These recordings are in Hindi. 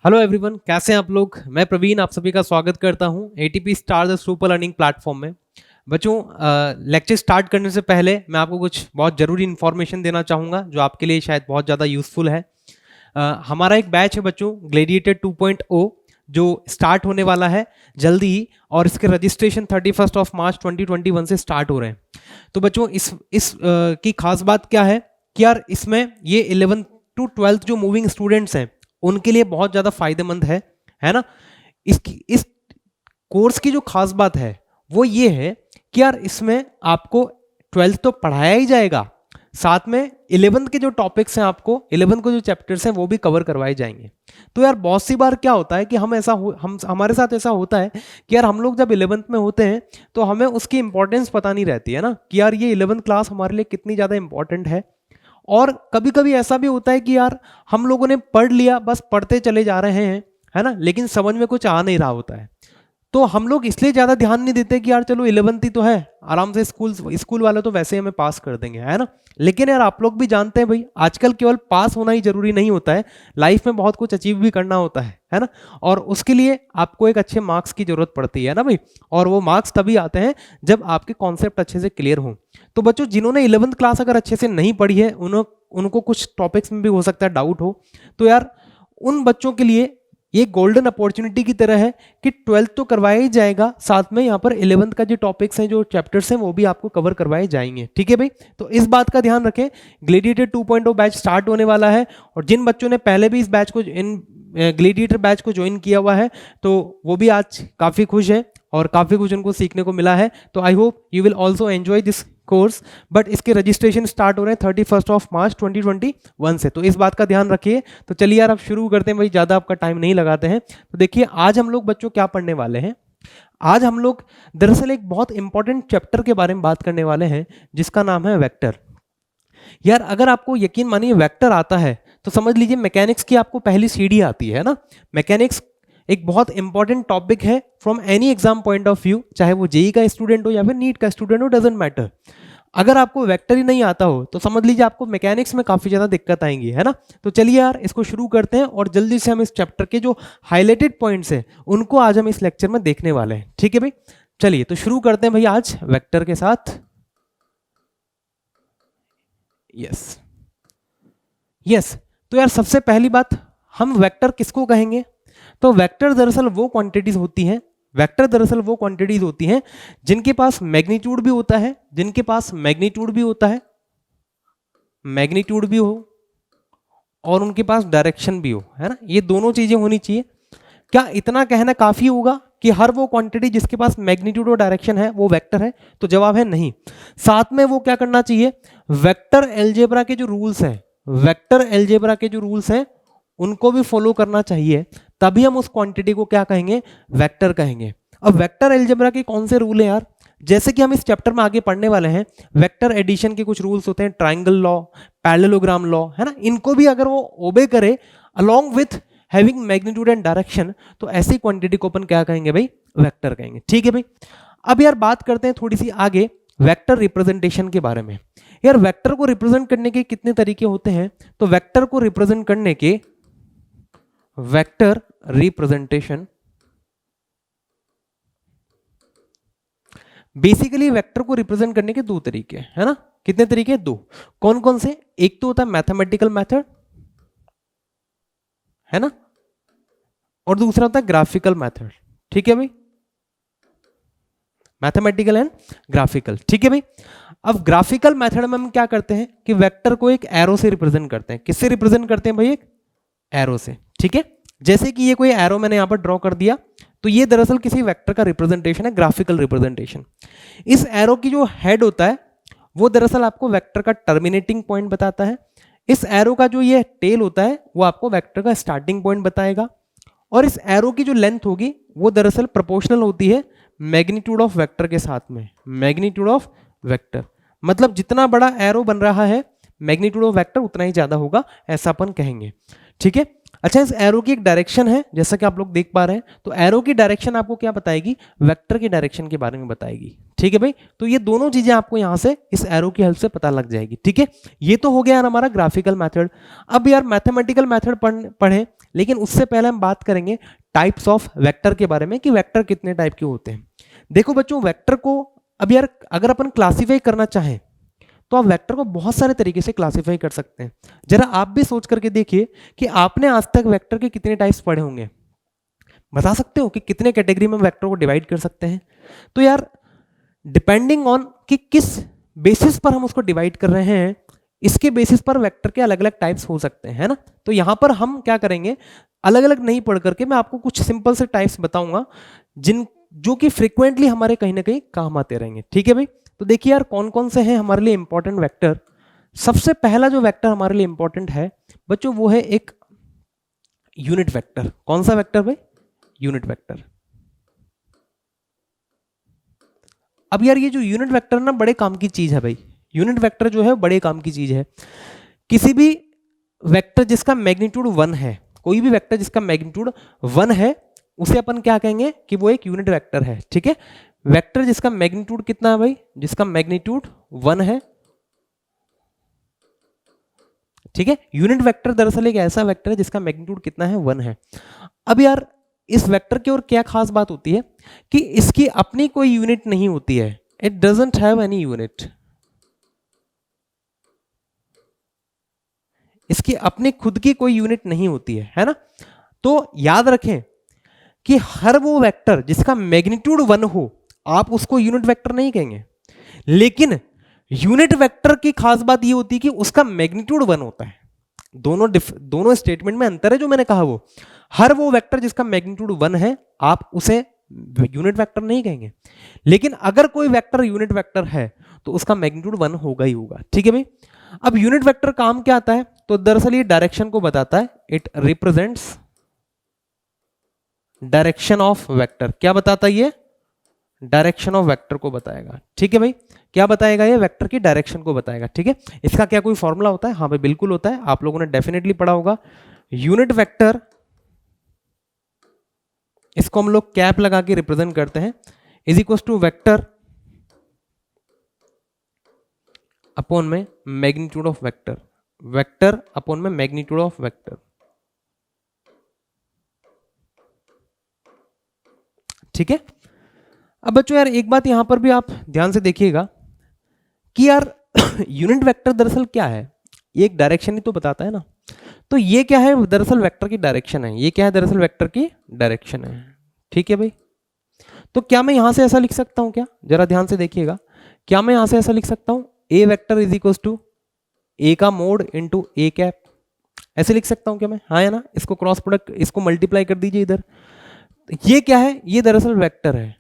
हेलो एवरीवन, कैसे हैं आप लोग। मैं प्रवीण आप सभी का स्वागत करता हूं ATP star the super learning platform में। बच्चों, लेक्चर स्टार्ट करने से पहले मैं आपको कुछ बहुत ज़रूरी इन्फॉर्मेशन देना चाहूँगा जो आपके लिए शायद बहुत ज़्यादा यूज़फुल है। हमारा एक बैच है बच्चों, ग्लेडिएटर 2.0, जो स्टार्ट होने वाला है जल्दी ही, और इसके रजिस्ट्रेशन 31 मार्च 2021 से स्टार्ट हो रहे हैं। तो बच्चों इस की खास बात क्या है कि यार इसमें ये 11th to 12th जो मूविंग स्टूडेंट्स हैं उनके लिए बहुत ज़्यादा फायदेमंद है ना। इस कोर्स की जो खास बात है वो ये है कि यार इसमें आपको 12th तो पढ़ाया ही जाएगा, साथ में 11th के जो टॉपिक्स हैं, आपको 11th के जो चैप्टर्स हैं वो भी कवर करवाए जाएंगे। तो यार बहुत सी बार क्या होता है कि हम हमारे साथ ऐसा होता है कि यार हम लोग जब 11th में होते हैं तो हमें उसकी इंपॉर्टेंस पता नहीं रहती है ना, कि यार ये 11th क्लास हमारे लिए कितनी ज़्यादा इंपॉर्टेंट है। और कभी कभी ऐसा भी होता है कि यार हम लोगों ने पढ़ लिया, बस पढ़ते चले जा रहे हैं, है ना, लेकिन समझ में कुछ आ नहीं रहा होता है। तो हम लोग इसलिए ज़्यादा ध्यान नहीं देते कि यार चलो 11th ही तो है, आराम से स्कूल वाले तो वैसे हमें पास कर देंगे, है ना। लेकिन यार आप लोग भी जानते हैं भाई, आजकल केवल पास होना ही जरूरी नहीं होता है, लाइफ में बहुत कुछ अचीव भी करना होता है ना। और उसके लिए आपको एक अच्छे मार्क्स की जरूरत पड़ती है ना भाई, और वो मार्क्स तभी आते हैं जब आपके कॉन्सेप्ट अच्छे से क्लियर हों। तो बच्चों, जिन्होंने 11th क्लास अगर अच्छे से नहीं पढ़ी है, उनको कुछ टॉपिक्स में भी हो सकता है डाउट हो, तो यार उन बच्चों के लिए ये गोल्डन अपॉर्चुनिटी की तरह है कि 12th तो करवाया ही जाएगा, साथ में यहाँ पर 11th का जो टॉपिक्स हैं, जो चैप्टर्स हैं, वो भी आपको कवर करवाए जाएंगे। ठीक है भाई, तो इस बात का ध्यान रखें। ग्लेडिएटर 2.0 बैच स्टार्ट होने वाला है, और जिन बच्चों ने पहले भी इस बैच को ग्लेडिएटर बैच को ज्वाइन किया हुआ है तो वो भी आज काफ़ी खुश है और काफ़ी कुछ उनको सीखने को मिला है। तो I hope you will also enjoy this course. But इसके रजिस्ट्रेशन स्टार्ट हो रहे हैं 31 मार्च 2021 से, तो इस बात का ध्यान रखिए। तो चलिए यार अब शुरू करते हैं भाई, ज़्यादा आपका टाइम नहीं लगाते हैं। तो देखिए आज हम लोग बच्चों क्या पढ़ने वाले हैं। आज हम लोग दरअसल एक बहुत इंपॉर्टेंट चैप्टर के बारे में बात करने वाले हैं जिसका नाम है वेक्टर। यार अगर आपको यकीन मानिए वेक्टर आता है तो समझ लीजिए मैकेनिक्स की आपको पहली सीढ़ी आती है ना। मैकेनिक्स एक बहुत इंपॉर्टेंट टॉपिक है from any exam point of view, चाहे वो जेई का स्टूडेंट हो या फिर नीट का स्टूडेंट हो, डजेंट मैटर। अगर आपको वेक्टर ही नहीं आता हो तो समझ लीजिए आपको मैकेनिक्स में काफी ज्यादा दिक्कत आएंगी, है ना। तो चलिए यार इसको शुरू करते हैं, और जल्दी से हम इस चैप्टर के जो हाईलाइटेड पॉइंट्स हैं उनको आज हम इस लेक्चर में देखने वाले हैं। ठीक है भाई, चलिए तो शुरू करते हैं भाई आज वेक्टर के साथ। यस यस, तो यार सबसे पहली बात, हम वेक्टर किसको कहेंगे। तो वेक्टर दरअसल वो क्वांटिटीज होती हैं, जिनके पास मैग्नीट्यूड भी होता है, मैग्नीट्यूड भी हो और उनके पास डायरेक्शन भी हो, है ना। ये दोनों चीजें होनी चाहिए। क्या इतना कहना काफी होगा कि हर वो क्वांटिटी जिसके पास मैग्नीट्यूड और डायरेक्शन है वो वेक्टर है? तो जवाब है नहीं। साथ में वो क्या करना चाहिए, वेक्टर अलजेब्रा के जो रूल्स हैं उनको भी फॉलो करना चाहिए, तभी हम उस क्वांटिटी को क्या कहेंगे, वेक्टर कहेंगे। अब वेक्टर अलजेब्रा के कौन से रूल हैं यार, जैसे कि हम इस चैप्टर में आगे पढ़ने वाले हैं, वेक्टर एडिशन के कुछ रूल्स होते हैं, ट्राइंगल लॉ, पैरेललोग्राम लॉ, है ना। इनको भी अगर वो ओबे करे along with having magnitude and direction, तो ऐसी क्वांटिटी को अपन क्या कहेंगे भाई, वेक्टर कहेंगे। ठीक है भाई, अब यार बात करते हैं थोड़ी सी आगे वेक्टर रिप्रेजेंटेशन के बारे में। यार वेक्टर को रिप्रेजेंट करने के कितने तरीके होते हैं। तो वेक्टर को रिप्रेजेंट करने के वेक्टर रिप्रेजेंटेशन, बेसिकली वेक्टर को रिप्रेजेंट करने के दो तरीके, है ना। कितने तरीके, दो। कौन कौन से, एक तो होता है मैथमेटिकल मेथड, है ना, और दूसरा होता है ग्राफिकल मेथड। ठीक है भाई, मैथमेटिकल एंड ग्राफिकल। ठीक है भाई, अब ग्राफिकल मेथड में हम क्या करते हैं कि वेक्टर को एक एरो से रिप्रेजेंट करते हैं। किससे रिप्रेजेंट करते हैं भाई, एक एरो से। ठीक है, जैसे कि ये कोई एरो मैंने यहां पर ड्रॉ कर दिया, तो ये दरअसल किसी वेक्टर का रिप्रेजेंटेशन है, ग्राफिकल रिप्रेजेंटेशन। इस एरो की जो हेड होता है वो दरअसल आपको वेक्टर का टर्मिनेटिंग पॉइंट बताता है। इस एरो का जो ये टेल होता है वो आपको वेक्टर का स्टार्टिंग पॉइंट बताएगा, और इस एरो की जो लेंथ होगी वो दरअसल प्रोपोर्शनल होती है मैग्नीट्यूड ऑफ वेक्टर के साथ में। मैग्नीट्यूड ऑफ वेक्टर मतलब जितना बड़ा एरो बन रहा है, मैग्नीट्यूड ऑफ वेक्टर उतना ही ज्यादा होगा, ऐसा अपन कहेंगे। ठीक है, अच्छा, इस एरो की एक डायरेक्शन है, जैसा कि आप लोग देख पा रहे हैं। तो एरो की डायरेक्शन आपको क्या बताएगी, वेक्टर की डायरेक्शन के बारे में बताएगी। ठीक है भाई, तो ये दोनों चीजें आपको यहां से इस एरो की हेल्प से पता लग जाएगी। ठीक है, ये तो हो गया यार हमारा ग्राफिकल मेथड। अब यार मैथमेटिकल मेथड पढ़े, लेकिन उससे पहले हम बात करेंगे टाइप्स ऑफ वेक्टर के बारे में कि वेक्टर कितने टाइप के होते हैं। देखो बच्चों, वेक्टर को अब यार अगर अपन क्लासीफाई करना चाहें तो आप वेक्टर को बहुत सारे तरीके से क्लासीफाई कर सकते हैं। जरा आप भी सोच करके देखिए कि आपने आज तक वेक्टर के कितने टाइप्स पढ़े होंगे, बता सकते हो कि कितने कैटेगरी में वेक्टर को डिवाइड कर सकते हैं। तो यार डिपेंडिंग ऑन कि किस बेसिस पर हम उसको डिवाइड कर रहे हैं, इसके बेसिस पर वेक्टर के अलग अलग टाइप्स हो सकते हैं, है ना। तो यहां पर हम क्या करेंगे, अलग अलग नहीं पढ़ करके मैं आपको कुछ सिंपल से टाइप्स बताऊंगा जिन जो कि फ्रीक्वेंटली हमारे कहीं ना कहीं काम आते रहेंगे। ठीक है भाई, तो देखिए यार कौन कौन से हैं हमारे लिए इंपॉर्टेंट वेक्टर। सबसे पहला जो वेक्टर हमारे लिए इंपॉर्टेंट है बच्चों, वो है एक यूनिट वेक्टर। कौन सा वेक्टर भाई? Unit vector. अब यार ये जो यूनिट वेक्टर ना बड़े काम की चीज है भाई। यूनिट वेक्टर जो है बड़े काम की चीज है। किसी भी वेक्टर जिसका मैग्नीट्यूड 1 है, कोई भी वेक्टर जिसका मैग्नीट्यूड 1 है, उसे अपन क्या कहेंगे कि वो एक यूनिट वेक्टर है। ठीक है, वेक्टर जिसका मैग्नीट्यूड कितना है भाई? जिसका मैग्नीट्यूड 1 है। ठीक है, यूनिट वेक्टर दरअसल एक ऐसा वेक्टर है जिसका मैग्नीट्यूड कितना है? 1 है। अब यार इस वेक्टर की और क्या खास बात होती है कि इसकी अपनी कोई यूनिट नहीं होती है। It doesn't have any unit. इसकी अपनी खुद की कोई यूनिट नहीं होती है ना। तो याद रखें कि हर वो वेक्टर जिसका मैग्नीट्यूड 1 हो, आप उसको यूनिट वेक्टर नहीं कहेंगे। लेकिन यूनिट वेक्टर की खास बात ये होती है कि उसका मैग्नीट्यूड 1 होता है। दोनों स्टेटमेंट में अंतर है जो मैंने कहा। वो हर वो वेक्टर जिसका मैग्नीट्यूड 1 है, आप उसे यूनिट वेक्टर नहीं कहेंगे। लेकिन अगर कोई वेक्टर यूनिट वेक्टर है तो उसका मैग्नीट्यूड 1 होगा ही होगा। ठीक है भाई, अब यूनिट वेक्टर काम क्या आता है? तो दरअसल ये डायरेक्शन को बताता है। It represents direction of vector. क्या बताता है ये? डायरेक्शन ऑफ वेक्टर को बताएगा। ठीक है भाई, क्या बताएगा ये? वेक्टर की डायरेक्शन को बताएगा। ठीक है, इसका क्या कोई फॉर्मूला होता है? हाँ भाई बिल्कुल होता है, आप लोगों ने डेफिनेटली पढ़ा होगा। यूनिट वेक्टर, इसको हम लोग कैप लगा के रिप्रेजेंट करते हैं, is equal to vector upon में magnitude of vector. Vector upon में मैग्नीट्यूड ऑफ वेक्टर। ठीक है, अब बच्चों यार एक बात यहां पर भी आप ध्यान से देखिएगा कि यार यूनिट वेक्टर दरअसल क्या है? ये एक डायरेक्शन ही तो बताता है ना। तो ये क्या है? दरअसल वेक्टर की डायरेक्शन है। ये क्या है? दरअसल वेक्टर की डायरेक्शन है। ठीक है भाई, तो क्या मैं यहां से ऐसा लिख सकता हूं क्या? जरा ध्यान से देखिएगा, क्या मैं यहां से ऐसा लिख सकता हूं? ए वेक्टर इज इक्वल टू ए का मोड इंटू ए कैप। ऐसे लिख सकता हूं क्या मैं? हाँ या ना? इसको क्रॉस प्रोडक्ट, इसको मल्टीप्लाई कर दीजिए इधर। ये क्या है? ये दरअसल वेक्टर है।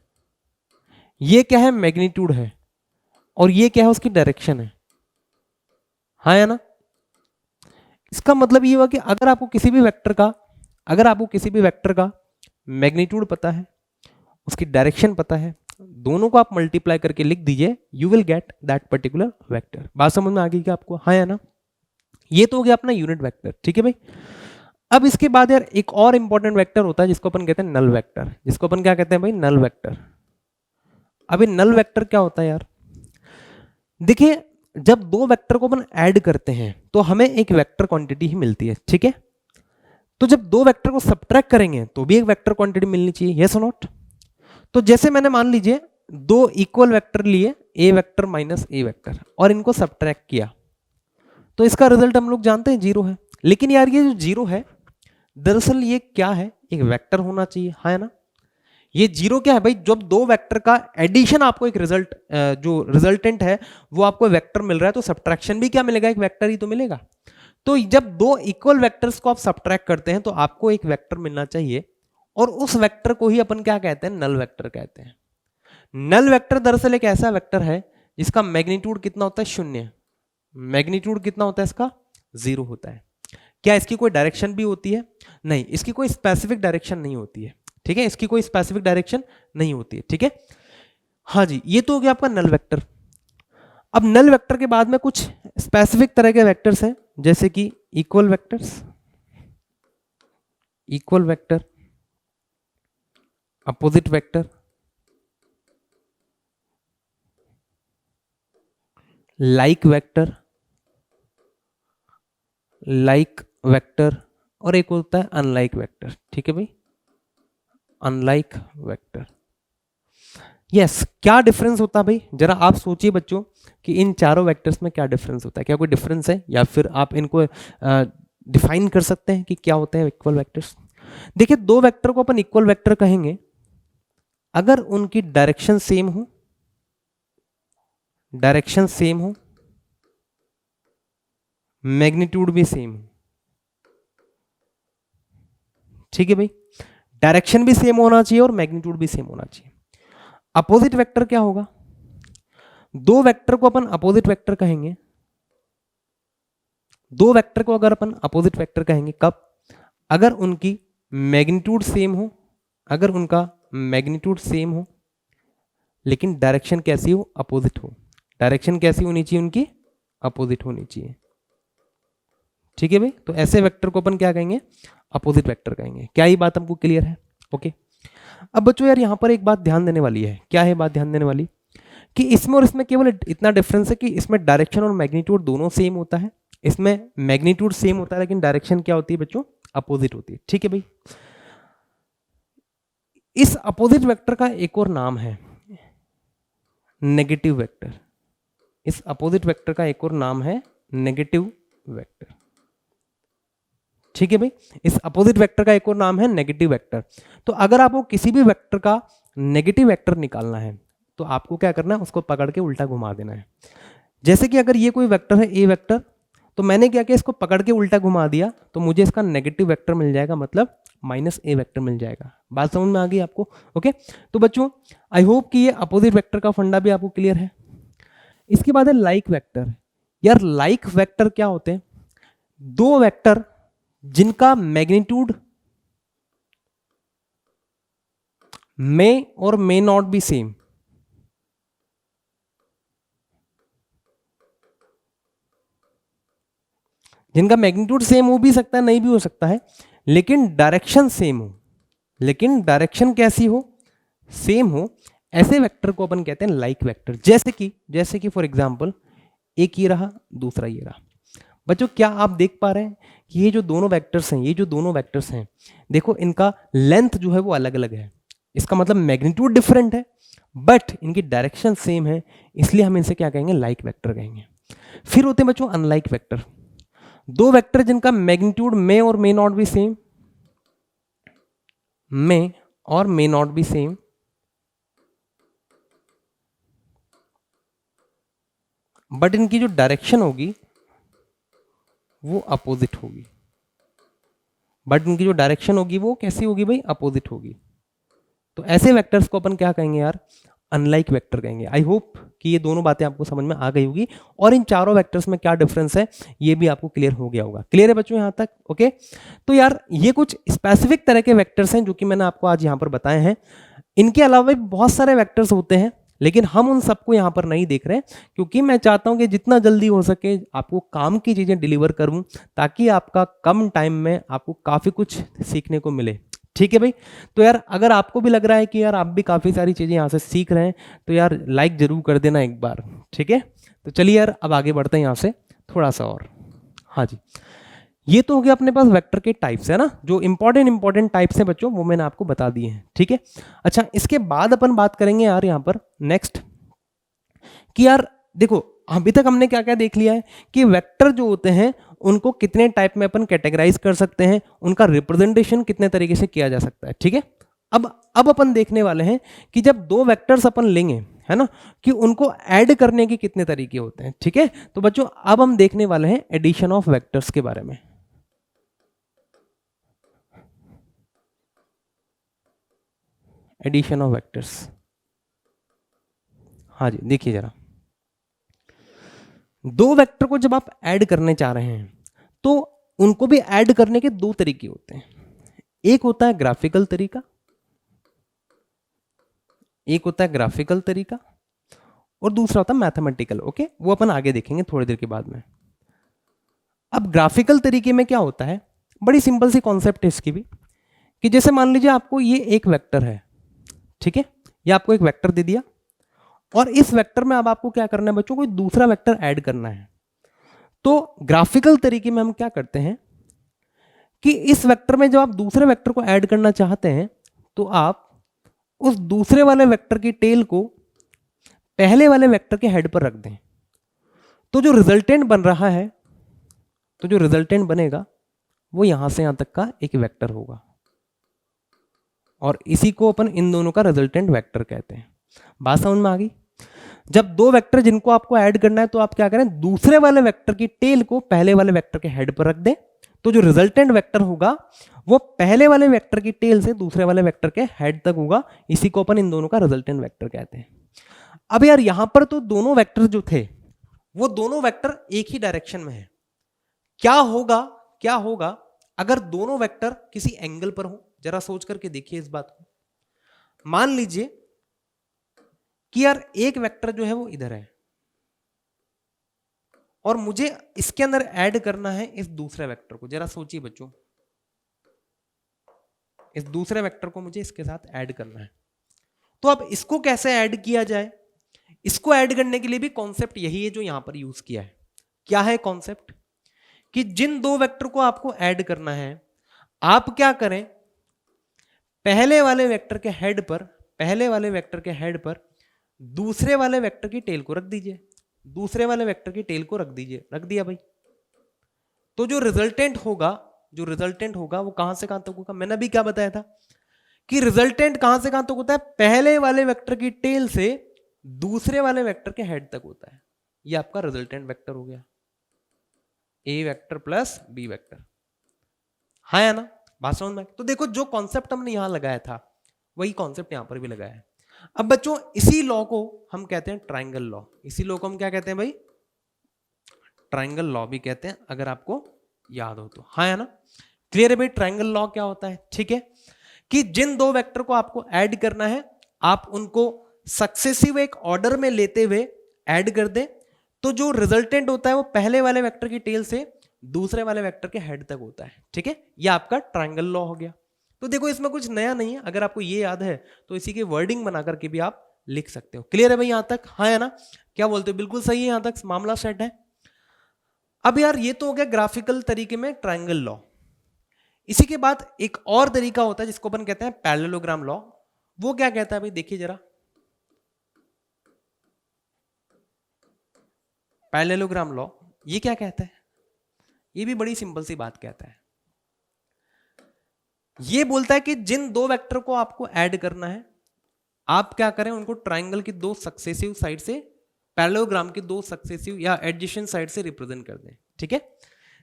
ये क्या है? मैग्नीट्यूड है। और ये क्या है? उसकी डायरेक्शन है। हाँ या ना? इसका मतलब ये हुआ कि अगर आपको किसी भी वेक्टर का मैग्नीट्यूड पता है, उसकी डायरेक्शन पता है, दोनों को आप मल्टीप्लाई करके लिख दीजिए, you will get that particular vector. बात समझ में आ गई क्या आपको? हाँ या ना? ये तो हो गया अपना यूनिट वेक्टर। ठीक है भाई, अब इसके बाद यार एक और इंपॉर्टेंट वेक्टर होता है जिसको अपन कहते हैं नल वेक्टर। जिसको अपन क्या कहते हैं भाई? Null vector. अभी नल वेक्टर क्या होता है यार? देखिए, जब दो वेक्टर को अपन ऐड करते हैं तो हमें एक वेक्टर क्वांटिटी ही मिलती है। ठीक है, तो जब दो वेक्टर को सब्ट्रैक्ट करेंगे तो भी एक वेक्टर क्वांटिटी मिलनी चाहिए, यस और नॉट? तो जैसे मैंने मान लीजिए दो इक्वल वेक्टर लिए, ए वेक्टर माइनस ए वेक्टर, और इनको सब्ट्रैक्ट किया, तो इसका रिजल्ट हम लोग जानते हैं 0 है। लेकिन यार ये जो 0 है, दरअसल ये क्या है? एक वेक्टर होना चाहिए, हाँ ना? ये 0 क्या है भाई? जब दो वेक्टर का एडिशन आपको एक रिजल्ट, जो रिजल्टेंट है वो आपको वेक्टर मिल रहा है, तो सब्ट्रैक्शन भी क्या मिलेगा? एक वेक्टर ही तो मिलेगा। तो जब दो इक्वल वेक्टर्स को आप सब्ट्रैक्ट करते हैं तो आपको एक वेक्टर मिलना चाहिए, और उस वेक्टर को ही अपन क्या कहते हैं? नल वेक्टर कहते हैं। नल वेक्टर दरअसल एक ऐसा वेक्टर है जिसका मैग्नीट्यूड कितना होता है? 0। मैग्नीट्यूड कितना होता है इसका? 0 होता है। क्या इसकी कोई डायरेक्शन भी होती है? नहीं, इसकी कोई स्पेसिफिक डायरेक्शन नहीं होती है। ठीक है, इसकी कोई स्पेसिफिक डायरेक्शन नहीं होती है। ठीक है, हाँ जी, ये तो हो गया आपका नल वेक्टर। अब नल वेक्टर के बाद में कुछ स्पेसिफिक तरह के वेक्टर्स हैं, जैसे कि equal vectors, equal vector, opposite vector, like vector, like vector, और एक होता है अनलाइक वेक्टर। ठीक है भाई, अनलाइक वेक्टर। यस, क्या डिफरेंस होता है भाई, जरा आप सोचिए बच्चों कि इन चारों वेक्टर्स में क्या डिफरेंस होता है, क्या कोई डिफरेंस है, या फिर आप इनको डिफाइन कर सकते हैं कि क्या होते हैं इक्वल वेक्टर्स। देखिए, दो वेक्टर को अपन इक्वल वेक्टर कहेंगे अगर उनकी डायरेक्शन सेम हो, डायरेक्शन सेम हो, मैग्नीट्यूड भी सेम हो। ठीक है भाई, डायरेक्शन भी सेम होना चाहिए और मैग्नीट्यूड भी सेम होना चाहिए। अपोजिट वेक्टर क्या होगा, दो वेक्टर को अपन अपोजिट वेक्टर कहेंगे, दो वेक्टर को अगर अपन अपोजिट वेक्टर कहेंगे कब, अगर उनकी मैग्नीट्यूड सेम हो, अगर उनका मैग्नीट्यूड सेम हो लेकिन डायरेक्शन कैसी हो, अपोजिट हो। डायरेक्शन कैसी होनी चाहिए उनकी, अपोजिट होनी चाहिए। ठीक है भाई, तो ऐसे वेक्टर को अपन क्या कहेंगे, अपोजिट वेक्टर कहेंगे। क्या ये बात हमको क्लियर है? ओके। अब बच्चों यार यहां पर एक बात ध्यान देने वाली है, क्या है बात ध्यान देने वाली, कि इसमें और इसमें केवल इतना डिफरेंस है कि इसमें डायरेक्शन और मैग्नीट्यूड दोनों सेम होता है, इसमें मैग्नीट्यूड सेम होता है लेकिन डायरेक्शन क्या होती है बच्चों, अपोजिट होती है। ठीक है भाई, इस अपोजिट वेक्टर का एक और नाम है नेगेटिव वेक्टर। इस अपोजिट वेक्टर का एक और नाम है नेगेटिव वेक्टर। ठीक है भाई, इस अपोजिट वेक्टर का एक और नाम है नेगेटिव वेक्टर। तो अगर आपको किसी भी वेक्टर का नेगेटिव वेक्टर निकालना है तो आपको क्या करना है, उसको पकड़ के उल्टा घुमा देना है। जैसे कि अगर ये कोई वेक्टर है ए वेक्टर, तो मैंने क्या किया, इसको पकड़ के उल्टा घुमा दिया तो मुझे इसका नेगेटिव वेक्टर मिल जाएगा, मतलब माइनस ए वेक्टर मिल जाएगा। बात समझ में आ गई आपको? ओके। तो बच्चों आई होप कि ये अपोजिट वेक्टर का फंडा भी आपको क्लियर है। इसके बाद है लाइक वेक्टर। यार लाइक वेक्टर क्या होते हैं, दो वेक्टर जिनका मैग्नीट्यूड मे और मे नॉट बी सेम, जिनका मैग्नीट्यूड सेम हो भी सकता है नहीं भी हो सकता है, लेकिन डायरेक्शन सेम हो, लेकिन डायरेक्शन कैसी हो, सेम हो, ऐसे वेक्टर को अपन कहते हैं लाइक वेक्टर। जैसे कि फॉर एग्जांपल एक ये रहा, दूसरा ये रहा। बच्चों क्या आप देख पा रहे हैं कि ये जो दोनों वेक्टर्स हैं, ये जो दोनों वेक्टर्स हैं, देखो इनका लेंथ जो है वो अलग अलग है, इसका मतलब मैग्नीट्यूड डिफरेंट है बट इनकी डायरेक्शन सेम है, इसलिए हम इनसे क्या कहेंगे, लाइक वेक्टर कहेंगे। फिर होते हैं बच्चों अनलाइक वेक्टर। दो वेक्टर जिनका मैग्नीट्यूड मे और मे नॉट भी सेम, मे और मे नॉट भी सेम, बट इनकी जो डायरेक्शन होगी वो अपोजिट होगी, बट इनकी जो डायरेक्शन होगी वो कैसी होगी भाई, अपोजिट होगी। तो ऐसे वेक्टर्स को अपन क्या कहेंगे यार, अनलाइक वेक्टर कहेंगे। आई होप कि ये दोनों बातें आपको समझ में आ गई होगी और इन चारों वेक्टर्स में क्या डिफरेंस है ये भी आपको क्लियर हो गया होगा। क्लियर है बच्चों यहाँ तक? ओके। तो यार ये कुछ स्पेसिफिक तरह के वेक्टर्स हैं जो कि मैंने आपको आज यहाँ पर बताए हैं। इनके अलावा भी बहुत सारे वेक्टर्स होते हैं लेकिन हम उन सबको यहाँ पर नहीं देख रहे क्योंकि मैं चाहता हूँ कि जितना जल्दी हो सके आपको काम की चीज़ें डिलीवर करूँ ताकि आपका कम टाइम में आपको काफ़ी कुछ सीखने को मिले। ठीक है भाई। तो यार अगर आपको भी लग रहा है कि यार आप भी काफ़ी सारी चीज़ें यहाँ से सीख रहे हैं तो यार लाइक ज़रूर कर देना एक बार। ठीक है, तो चलिए यार अब आगे बढ़ते हैं यहाँ से थोड़ा सा और। हाँ जी, ये तो हो गया अपने पास वेक्टर के टाइप्स है ना, जो इंपॉर्टेंट टाइप्स हैं बच्चों वो मैंने आपको बता दिए हैं। ठीक है, अच्छा इसके बाद अपन बात करेंगे यार यहाँ पर नेक्स्ट कि यार देखो अभी तक हमने क्या क्या देख लिया है कि वेक्टर जो होते हैं उनको कितने टाइप में अपन कैटेगराइज कर सकते हैं, उनका रिप्रेजेंटेशन कितने तरीके से किया जा सकता है। ठीक है, अब अपन देखने वाले हैं कि जब दो वेक्टर्स अपन लेंगे है ना कि उनको ऐड करने के कितने तरीके होते हैं। ठीक है, तो बच्चों अब हम देखने वाले हैं एडिशन ऑफ वेक्टर्स के बारे में। एडिशन ऑफ वेक्टर्स, हाँ जी देखिए जरा, दो वेक्टर को जब आप ऐड करने चाह रहे हैं तो उनको भी ऐड करने के दो तरीके होते हैं। एक होता है ग्राफिकल तरीका, एक होता है ग्राफिकल तरीका और दूसरा होता है मैथमेटिकल। ओके, वो अपन आगे देखेंगे थोड़ी देर के बाद में। अब ग्राफिकल तरीके में क्या होता है, बड़ी सिंपल सी कॉन्सेप्ट है इसकी भी कि जैसे मान लीजिए आपको ये एक वेक्टर है, ठीक है, ये आपको एक वेक्टर दे दिया और इस वेक्टर में अब आपको क्या करना है बच्चों, कोई दूसरा वेक्टर ऐड करना है। तो ग्राफिकल तरीके में हम क्या करते हैं कि इस वेक्टर में जब आप दूसरे वेक्टर को ऐड करना चाहते हैं तो आप उस दूसरे वाले वेक्टर की टेल को पहले वाले वेक्टर के हेड पर रख दें। तो जो रिजल्टेंट बन रहा है, तो जो रिजल्टेंट बनेगा वो यहां से यहां तक का एक वेक्टर होगा, और इसी को अपन इन दोनों का रिजल्टेंट वेक्टर कहते हैं। बात समझ में आ गई? जब दो वेक्टर जिनको आपको ऐड करना है तो आप क्या करें, दूसरे वाले वेक्टर की टेल को पहले वाले वेक्टर के हेड पर रख दें। तो जो रिजल्टेंट वेक्टर होगा वो पहले वाले वेक्टर की टेल से दूसरे वाले वेक्टर के हेड तक होगा। इसी को अपन इन दोनों का रिजल्टेंट वेक्टर कहते हैं। अब यार यहां पर तो दोनों वेक्टर जो थे वो दोनों वेक्टर एक ही डायरेक्शन में है। क्या होगा अगर दोनों वेक्टर किसी एंगल पर हो? जरा सोच करके देखिए इस बात को। मान लीजिए कि यार एक वेक्टर जो है वो इधर है और मुझे इसके अंदर ऐड करना है इस दूसरे वेक्टर को। जरा सोचिए बच्चों, इस दूसरे वेक्टर को मुझे इसके साथ ऐड करना है। तो अब इसको कैसे ऐड किया जाए? इसको ऐड करने के लिए भी कॉन्सेप्ट यही है जो यहां पर यूज किया है। क्या है कॉन्सेप्ट? कि जिन दो वेक्टर को आपको ऐड करना है, आप क्या करें, पहले वाले वेक्टर के हेड पर दूसरे वाले वेक्टर की टेल को रख दीजिए। दूसरे वाले वेक्टर की टेल को रख दीजिए। रख दिया भाई। तो जो रिजल्टेंट होगा वो कहां से कहां तक होगा? मैंने अभी क्या बताया था कि रिजल्टेंट कहां से कहां तक होता है? पहले वाले वेक्टर की टेल से दूसरे वाले वेक्टर के हेड तक होता है। ये आपका रिजल्टेंट वेक्टर हो गया, ए वेक्टर प्लस बी वेक्टर। हाँ या ना? बात समझ में? तो देखो जो कॉन्सेप्ट हमने यहां लगाया था वही कॉन्सेप्ट यहां पर भी लगाया है। अब बच्चों इसी लॉ को हम कहते हैं ट्रायंगल लॉ। इसी लॉ को हम क्या कहते हैं भाई? ट्रायंगल लॉ भी कहते हैं, अगर आपको याद हो तो। हाँ या ना? क्लियर है भाई? ट्रायंगल लॉ क्या होता है? ठीक है, कि जिन दो वेक्टर को आपको ऐड करना है आप उनको सक्सेसिव एक ऑर्डर में लेते हुए ऐड कर दें, तो जो रिजल्टेंट होता है वो पहले वाले वेक्टर की टेल से दूसरे वाले वेक्टर के हेड तक होता है। ठीक है, ये आपका ट्रायंगल लॉ हो गया। तो देखो इसमें कुछ नया नहीं है, अगर आपको ये याद है तो इसी की वर्डिंग बना करके भी आप लिख सकते हो। क्लियर है भाई यहां तक? हाँ है ना? क्या बोलते हो? बिल्कुल सही है, यहां तक मामला सेट है। अब यार ये तो हो गया ग्राफिकल तरीके में ट्रायंगल लॉ। इसी के बाद एक और तरीका होता है जिसको अपन कहते हैं पैरेललोग्राम लॉ। वो क्या कहता है भाई? देखिए जरा, पैरेललोग्राम लॉ ये क्या कहता है? ये भी बड़ी सिंपल सी बात कहता है। ये बोलता है कि जिन दो वेक्टर को आपको ऐड करना है आप क्या करें, उनको ट्रायंगल की दो सक्सेसिव साइड से, पैरेललोग्राम की दो सक्सेसिव या एडजेसेंट साइड से रिप्रेजेंट कर दें। ठीक है,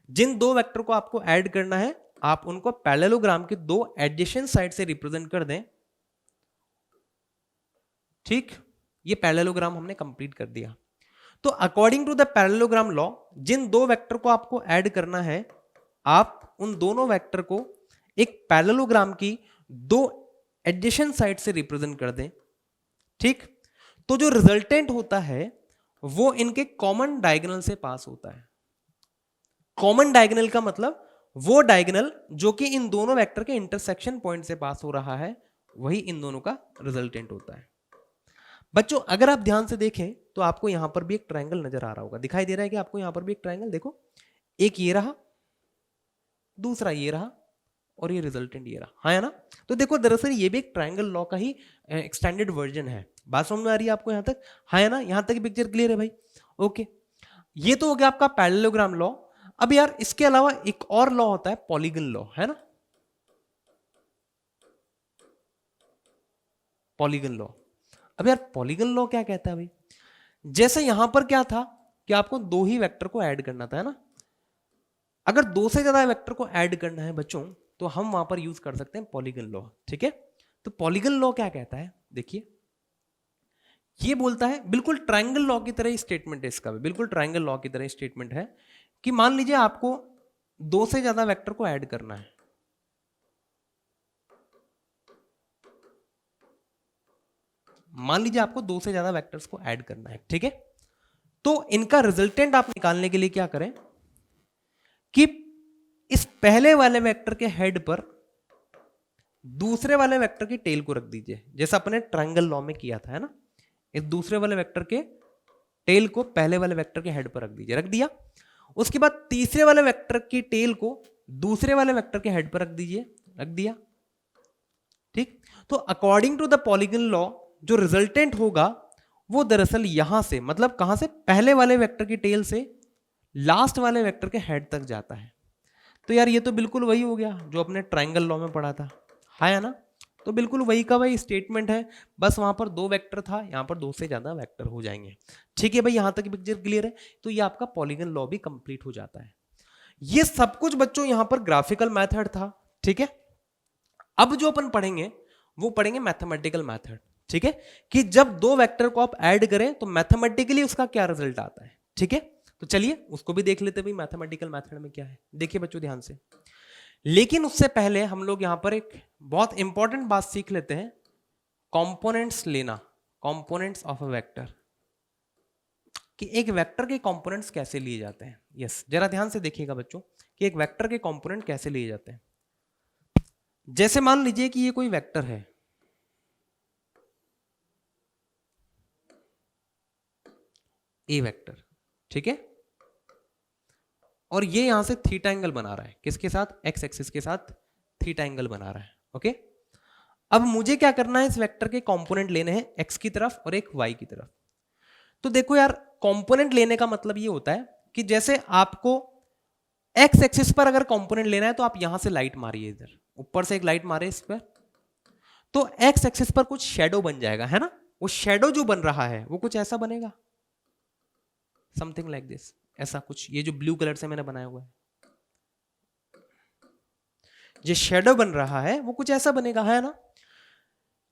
जिन दो वेक्टर को आपको ऐड करना है आप उनको पैरेललोग्राम की दो एडजेसेंट साइड से रिप्रेजेंट कर दें। ठीक, ये पैरेललोग्राम हमने कंप्लीट कर दिया। तो according to the parallelogram law जिन दो वेक्टर को आपको ऐड करना है आप उन दोनों वेक्टर को एक पैरेललोग्राम की दो एडजेसेंट साइड से रिप्रेजेंट कर दें। ठीक, तो जो रिजल्टेंट होता है वो इनके कॉमन डायगोनल से पास होता है। कॉमन डायगोनल का मतलब वो डायगोनल जो कि इन दोनों वेक्टर के इंटरसेक्शन पॉइंट से पास हो रहा है, वही इन दोनों का रिजल्टेंट होता है। बच्चों अगर आप ध्यान से देखें तो आपको यहां पर भी एक ट्रायंगल नजर आ रहा होगा। दिखाई दे रहा है कि आपको यहां पर भी एक ट्रायंगल? देखो, एक ये रहा, दूसरा ये रहा, और ये रिजल्टेंट ये रहा। हाँ है ना? तो देखो दरअसल ये भी एक ट्रायंगल लॉ का ही एक्सटेंडेड वर्जन है। बात समझ में आ रही है आपको यहां तक? हाँ है ना? यहां तक पिक्चर क्लियर है भाई? ओके, ये तो हो गया आपका पैरेललोग्राम लॉ। अब यार इसके अलावा एक और लॉ होता है पॉलीगन लॉ, है ना? Polygon law. अब यार पॉलीगन लॉ क्या कहता है भाई? जैसे यहां पर क्या था कि आपको दो ही वेक्टर को ऐड करना था, है ना? अगर दो से ज्यादा वेक्टर को ऐड करना है बच्चों तो हम वहां पर यूज कर सकते हैं पॉलीगन लॉ। ठीक है, तो पॉलीगन लॉ क्या कहता है? देखिए, ये बोलता है बिल्कुल ट्रायंगल लॉ की तरह ही स्टेटमेंट है इसका भी, बिल्कुल ट्रायंगल लॉ की तरह स्टेटमेंट है कि मान लीजिए आपको दो से ज्यादा वेक्टर को ऐड करना है। मान लीजिए आपको दो से ज्यादा वेक्टर्स को ऐड करना है। ठीक है, तो इनका रिजल्टेंट आप निकालने के लिए क्या करें कि इस पहले वाले वेक्टर के हेड पर दूसरे वाले वेक्टर की टेल को रख दीजिए, जैसा अपने ट्रायंगल लॉ में किया था, है ना? इस दूसरे वाले वेक्टर के टेल को पहले वाले वेक्टर के हेड पर रख दीजिए, रख दिया। उसके बाद तीसरे वाले वेक्टर की टेल को दूसरे वाले वेक्टर के हेड पर रख दीजिए, रख दिया। ठीक, तो according to the polygon law जो रिजल्टेंट होगा वो दरअसल यहां से, मतलब कहां से, पहले वाले वेक्टर की टेल से लास्ट वाले वेक्टर के हेड तक जाता है। तो यार ये तो बिल्कुल वही हो गया जो अपने ट्रायंगल लॉ में पढ़ा था, है ना। तो बिल्कुल वही का वही स्टेटमेंट है, बस वहां पर 2 वेक्टर था, यहां पर 2 से ज्यादा वेक्टर हो जाएंगे। ठीक है भाई, यहां तक पिक्चर क्लियर है। तो ये आपका पॉलीगन लॉ भी कंप्लीट हो जाता है। ये सब कुछ बच्चों यहां पर ग्राफिकल मेथड था। ठीक है, अब जो अपन पढ़ेंगे वो पढ़ेंगे मैथमेटिकल मेथड। ठीक है, कि जब 2 वेक्टर को आप ऐड करें तो मैथमेटिकली उसका क्या रिजल्ट आता है। ठीक है, तो चलिए उसको भी देख लेते भाई, मैथमेटिकल मेथड में क्या है। देखिए बच्चों ध्यान से, लेकिन उससे पहले हम लोग यहां पर एक बहुत इंपॉर्टेंट बात सीख लेते हैं, कंपोनेंट्स लेना, कंपोनेंट्स ऑफ अ वेक्टर, कि एक वेक्टर के कंपोनेंट्स कैसे लिए जाते हैं। यस, जरा ध्यान से देखिएगा बच्चों कि एक वेक्टर के कंपोनेंट कैसे लिए जाते हैं। जैसे मान लीजिए कि ये कोई वेक्टर है, ए वेक्टर, ठीक है, और ये यहां से थीटा एंगल बना रहा है, किसके साथ, एक्स एक्सिस के साथ थीटा एंगल बना रहा है। ओके, अब मुझे क्या करना है, इस वेक्टर के कंपोनेंट लेने हैं, एक्स की तरफ और एक वाई की तरफ। तो देखो यार, कंपोनेंट लेने का मतलब ये होता है कि जैसे आपको एक्स एक्सिस पर अगर कंपोनेंट लेना है तो आप यहां से लाइट मारिए, इधर ऊपर से एक लाइट मारे इस पर, तो एक्स एक्सिस पर कुछ शेडो बन जाएगा, है ना। वो शेडो जो बन रहा है वो कुछ ऐसा बनेगा, समथिंग लाइक दिस, ऐसा कुछ, ये जो ब्लू कलर से मैंने बनाया हुआ है, ये शेडो बन रहा है वो कुछ ऐसा बनेगा, है ना।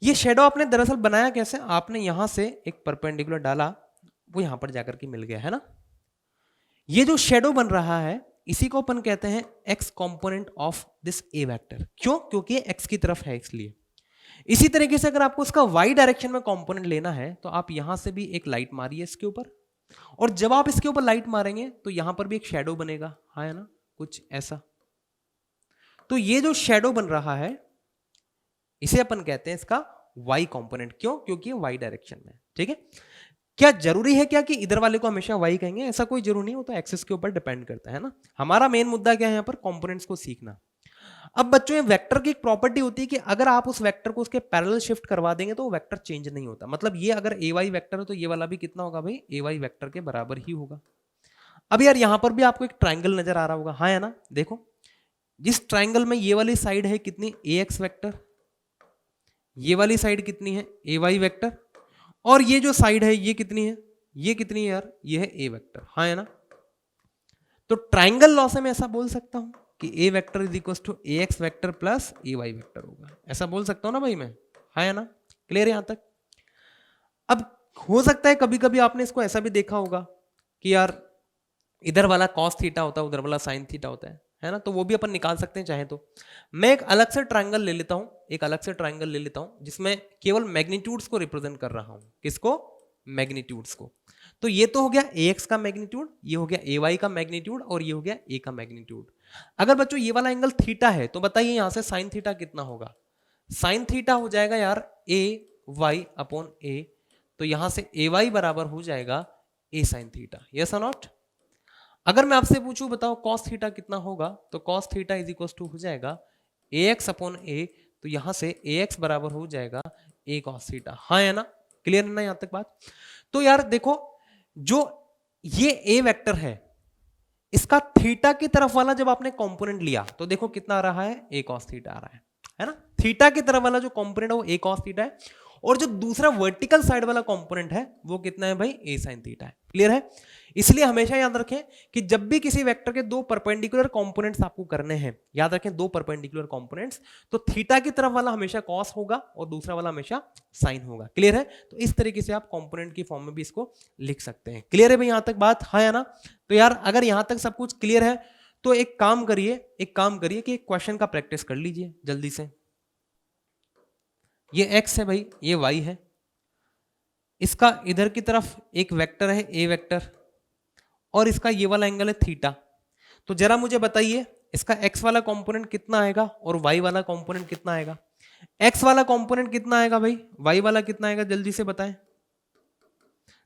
ये शेडो आपने दरअसल बनाया कैसे, आपने यहां से एक परपेंडिकुलर डाला, वो यहां पर जाकर के मिल गया, है ना। ये जो शेडो बन रहा है इसी को अपन कहते हैं x component of this A vector. क्यों, क्योंकि एक्स की तरफ है इसलिए। इसी तरीके से अगर आपको इसका वाई डायरेक्शन में कंपोनेंट लेना है तो आप यहां से भी एक लाइट मारिए इसके ऊपर, और जब आप इसके ऊपर लाइट मारेंगे तो यहां पर भी एक शेडो बनेगा, है ना, कुछ ऐसा। तो ये जो शेडो बन रहा है इसे अपन कहते हैं इसका वाई कंपोनेंट। क्यों, क्योंकि ये वाई डायरेक्शन में। ठीक है, क्या जरूरी है क्या कि इधर वाले को हमेशा वाई कहेंगे, ऐसा कोई जरूरी नहीं, वो तो एक्सिस के ऊपर डिपेंड करता है ना। हमारा मेन मुद्दा क्या है यहाँ पर, कंपोनेंट्स को सीखना। अब बच्चों ये वेक्टर की एक प्रॉपर्टी होती है कि अगर आप उस वेक्टर को उसके पैरेलल शिफ्ट करवा देंगे तो वो वेक्टर चेंज नहीं होता। मतलब ये अगर ए वाई वेक्टर है तो ये वाला भी कितना होगा भाई, ए वाई वेक्टर के बराबर ही होगा। अब यार यहां पर भी आपको एक ट्राइंगल नजर आ रहा होगा, हाँ है ना। देखो जिस ट्राइंगल में ये वाली साइड है कितनी, ए एक्स वेक्टर, ये वाली साइड कितनी है, ए वाई वेक्टर, और ये जो साइड है ये कितनी है, ये कितनी है यार, ये है ए वेक्टर, हाँ है ना। तो ट्राइंगल लॉ से मैं ऐसा बोल सकता हूं कि A vector is equal to A X vector plus A Y vector होगा, ऐसा बोल सकता हूं ना भाई मैं, है ना। क्लियर है यहां तक। अब हो सकता है कभी कभी आपने इसको ऐसा भी देखा होगा कि यार इधर वाला कॉस थीटा होता है, उधर वाला साइन थीटा होता है ना, तो वो भी अपन निकाल सकते हैं चाहे तो। मैं एक अलग से ट्राइंगल ले लेता हूं, एक अलग से ट्राइंगल ले लेता हूं जिसमें केवल मैग्नीट्यूड्स को रिप्रेजेंट कर रहा हूं। किसको, मैग्नीट्यूड्स को। तो ये तो हो गया ए एक्स का मैग्नीट्यूड, ये हो गया ए वाई का मैग्नीट्यूड, और ये हो गया ए का मैग्नीट्यूड। अगर बच्चों ये वाला एंगल थीटा है तो बताइए यहां से साइन थीटा कितना होगा, साइन थीटा हो जाएगा यार ए वाई अपॉन ए, तो यहां से ए वाई बराबर हो जाएगा ए साइन थीटा, यस और नॉट। अगर मैं आपसे पूछूं बताओ कॉस थीटा कितना होगा, तो cos theta is equal to हो जाएगा ए एक्स अपॉन ए, तो यहां से ए एक्स बराबर हो जाएगा ए कॉस थीटा, हाँ है ना। क्लियर है ना यहां तक बात। तो यार देखो जो ये ए वेक्टर है इसका थीटा की तरफ वाला जब आपने कंपोनेंट लिया तो देखो कितना आ रहा है, ए कॉस थीटा आ रहा है ना। थीटा की तरफ वाला जो कंपोनेंट है वो ए कॉस थीटा है, और जो दूसरा वर्टिकल साइड वाला कंपोनेंट है वो कितना है भाई, ए साइन थीटा है। क्लियर है। इसलिए हमेशा याद रखें कि जब भी किसी वेक्टर के 2 परपेंडिकुलर कंपोनेंट्स आपको करने हैं, याद रखें 2 परपेंडिकुलर कंपोनेंट्स, तो थीटा की तरफ वाला हमेशा कॉस होगा और दूसरा वाला हमेशा साइन होगा। क्लियर है। तो इस तरीके से आप कंपोनेंट की फॉर्म में भी इसको लिख सकते हैं। क्लियर है भाई यहां तक बात, हाँ है ना। तो यार अगर यहां तक सब कुछ क्लियर है तो एक काम करिए कि एक क्वेश्चन का प्रैक्टिस कर लीजिए जल्दी से। ये x है भाई, ये y है, इसका इधर की तरफ एक वेक्टर है a वेक्टर, और इसका ये वाला एंगल है थीटा। तो जरा मुझे बताइए इसका x वाला कंपोनेंट कितना आएगा और y वाला कंपोनेंट कितना आएगा। x वाला कंपोनेंट कितना आएगा भाई, y वाला कितना आएगा, जल्दी से बताएं।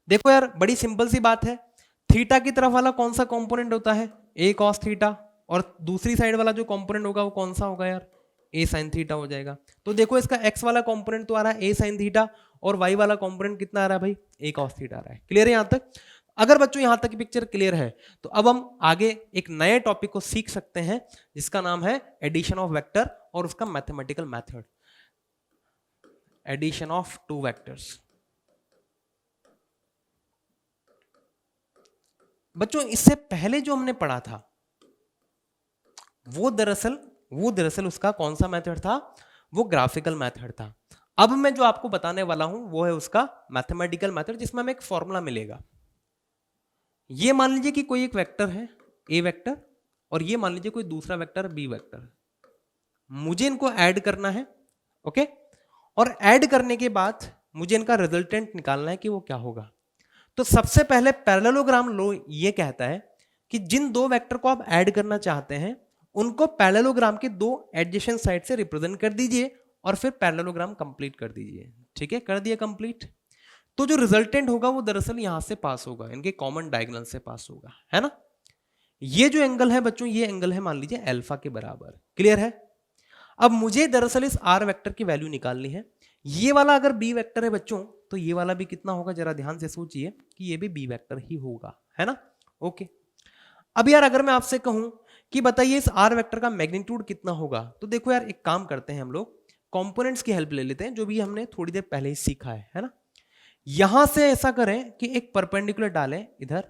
देखो यार बड़ी सिंपल सी बात है, थीटा की तरफ वाला कौन सा कंपोनेंट होता है, ए कॉस थीटा, और दूसरी साइड वाला जो कंपोनेंट होगा वो कौन सा होगा यार, ए साइन थीटा हो जाएगा। तो देखो इसका एक्स वाला कंपोनेंट तो आ रहा है ए साइन थीटा, और वाई वाला कंपोनेंट कितना आ रहा है भाई, ए कॉस थीटा आ रहा है। क्लियर है यहाँ तक? अगर बच्चों यहाँ तक की पिक्चर क्लियर है तो अब हम आगे एक नए टॉपिक को सीख सकते हैं जिसका नाम है एडिशन ऑफ वेक्टर और उसका mathematical method, addition of two vectors. बच्चों इससे पहले जो हमने पढ़ा था वो दरअसल उसका कौन सा मेथड था, वो ग्राफिकल मेथड था। अब मैं जो आपको बताने वाला हूं वो है उसका मैथमेटिकल मेथड, जिसमें हमें एक फॉर्मूला मिलेगा। ये मान लीजिए कि कोई एक वेक्टर है ए वेक्टर, और ये मान लीजिए कोई दूसरा वेक्टर बी वेक्टर, मुझे इनको ऐड करना है, ओके, और ऐड करने के बाद मुझे इनका रिजल्टेंट निकालना है कि वो क्या होगा। तो सबसे पहले पैरेललोग्राम लॉ ये कहता है कि जिन दो वेक्टर को आप ऐड करना चाहते हैं उनको पैरेललोग्राम के दो एडजेसेंट साइड से रिप्रेजेंट कर दीजिए और फिर पैरेललोग्राम कंप्लीट कर दीजिए। ठीक है, कर दिया कंप्लीट। तो जो रिजल्टेंट होगा वो दरअसल यहां से पास होगा, इनके कॉमन डायगोनल से पास होगा, है ना। ये जो एंगल है बच्चों, ये एंगल है मान लीजिए अल्फा के बराबर। क्लियर है? अब मुझे दरअसल इस आर वेक्टर की वैल्यू निकालनी है। ये वाला अगर बी वेक्टर है बच्चों तो ये वाला भी कितना होगा, जरा ध्यान से सोचिए कि ये भी बी वेक्टर ही होगा, है ना। ओके, अब यार अगर मैं आपसे कहूं कि बताइए इस आर वेक्टर का मैग्नीट्यूड कितना होगा, तो देखो यार एक काम करते हैं, हम लोग कंपोनेंट्स की हेल्प ले लेते हैं जो भी हमने थोड़ी देर पहले ही सीखा है ना। यहां से ऐसा करें कि एक परपेंडिकुलर डालें इधर।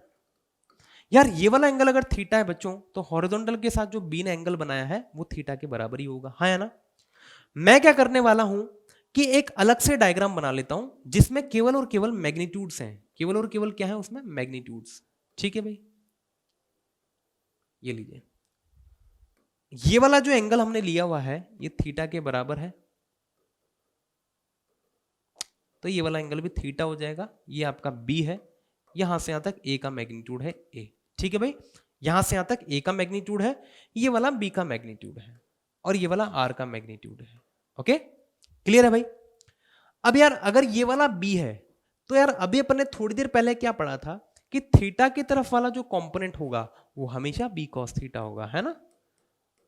यार ये वाला एंगल अगर थीटा है बच्चों तो हॉरिजॉन्टल के साथ जो बी ने एंगल बनाया है वो थीटा के बराबर ही होगा, है ना। मैं क्या करने वाला हूं कि एक अलग से डायग्राम बना लेता हूं जिसमें केवल और केवल मैग्नीट्यूड्स हैं, केवल और केवल क्या है उसमें, मैग्नीट्यूड्स। ठीक है भाई, ये लीजिए, ये वाला जो एंगल हमने लिया हुआ है ये थीटा के बराबर है, तो ये वाला एंगल भी थीटा हो जाएगा। ये आपका बी है, यहां से यहां तक ए का मैग्नीट्यूड है ए। ठीक है भाई, यहां से यहां तक ए का मैग्नीट्यूड है, ये वाला बी का मैग्नीट्यूड है, और ये वाला आर का मैग्नीट्यूड है। ओके, क्लियर है भाई। अब यार अगर ये वाला बी है तो यार अभी अपन ने थोड़ी देर पहले क्या पढ़ा था कि थीटा की तरफ वाला जो कंपोनेंट होगा वो हमेशा बी कॉस थीटा होगा, है ना,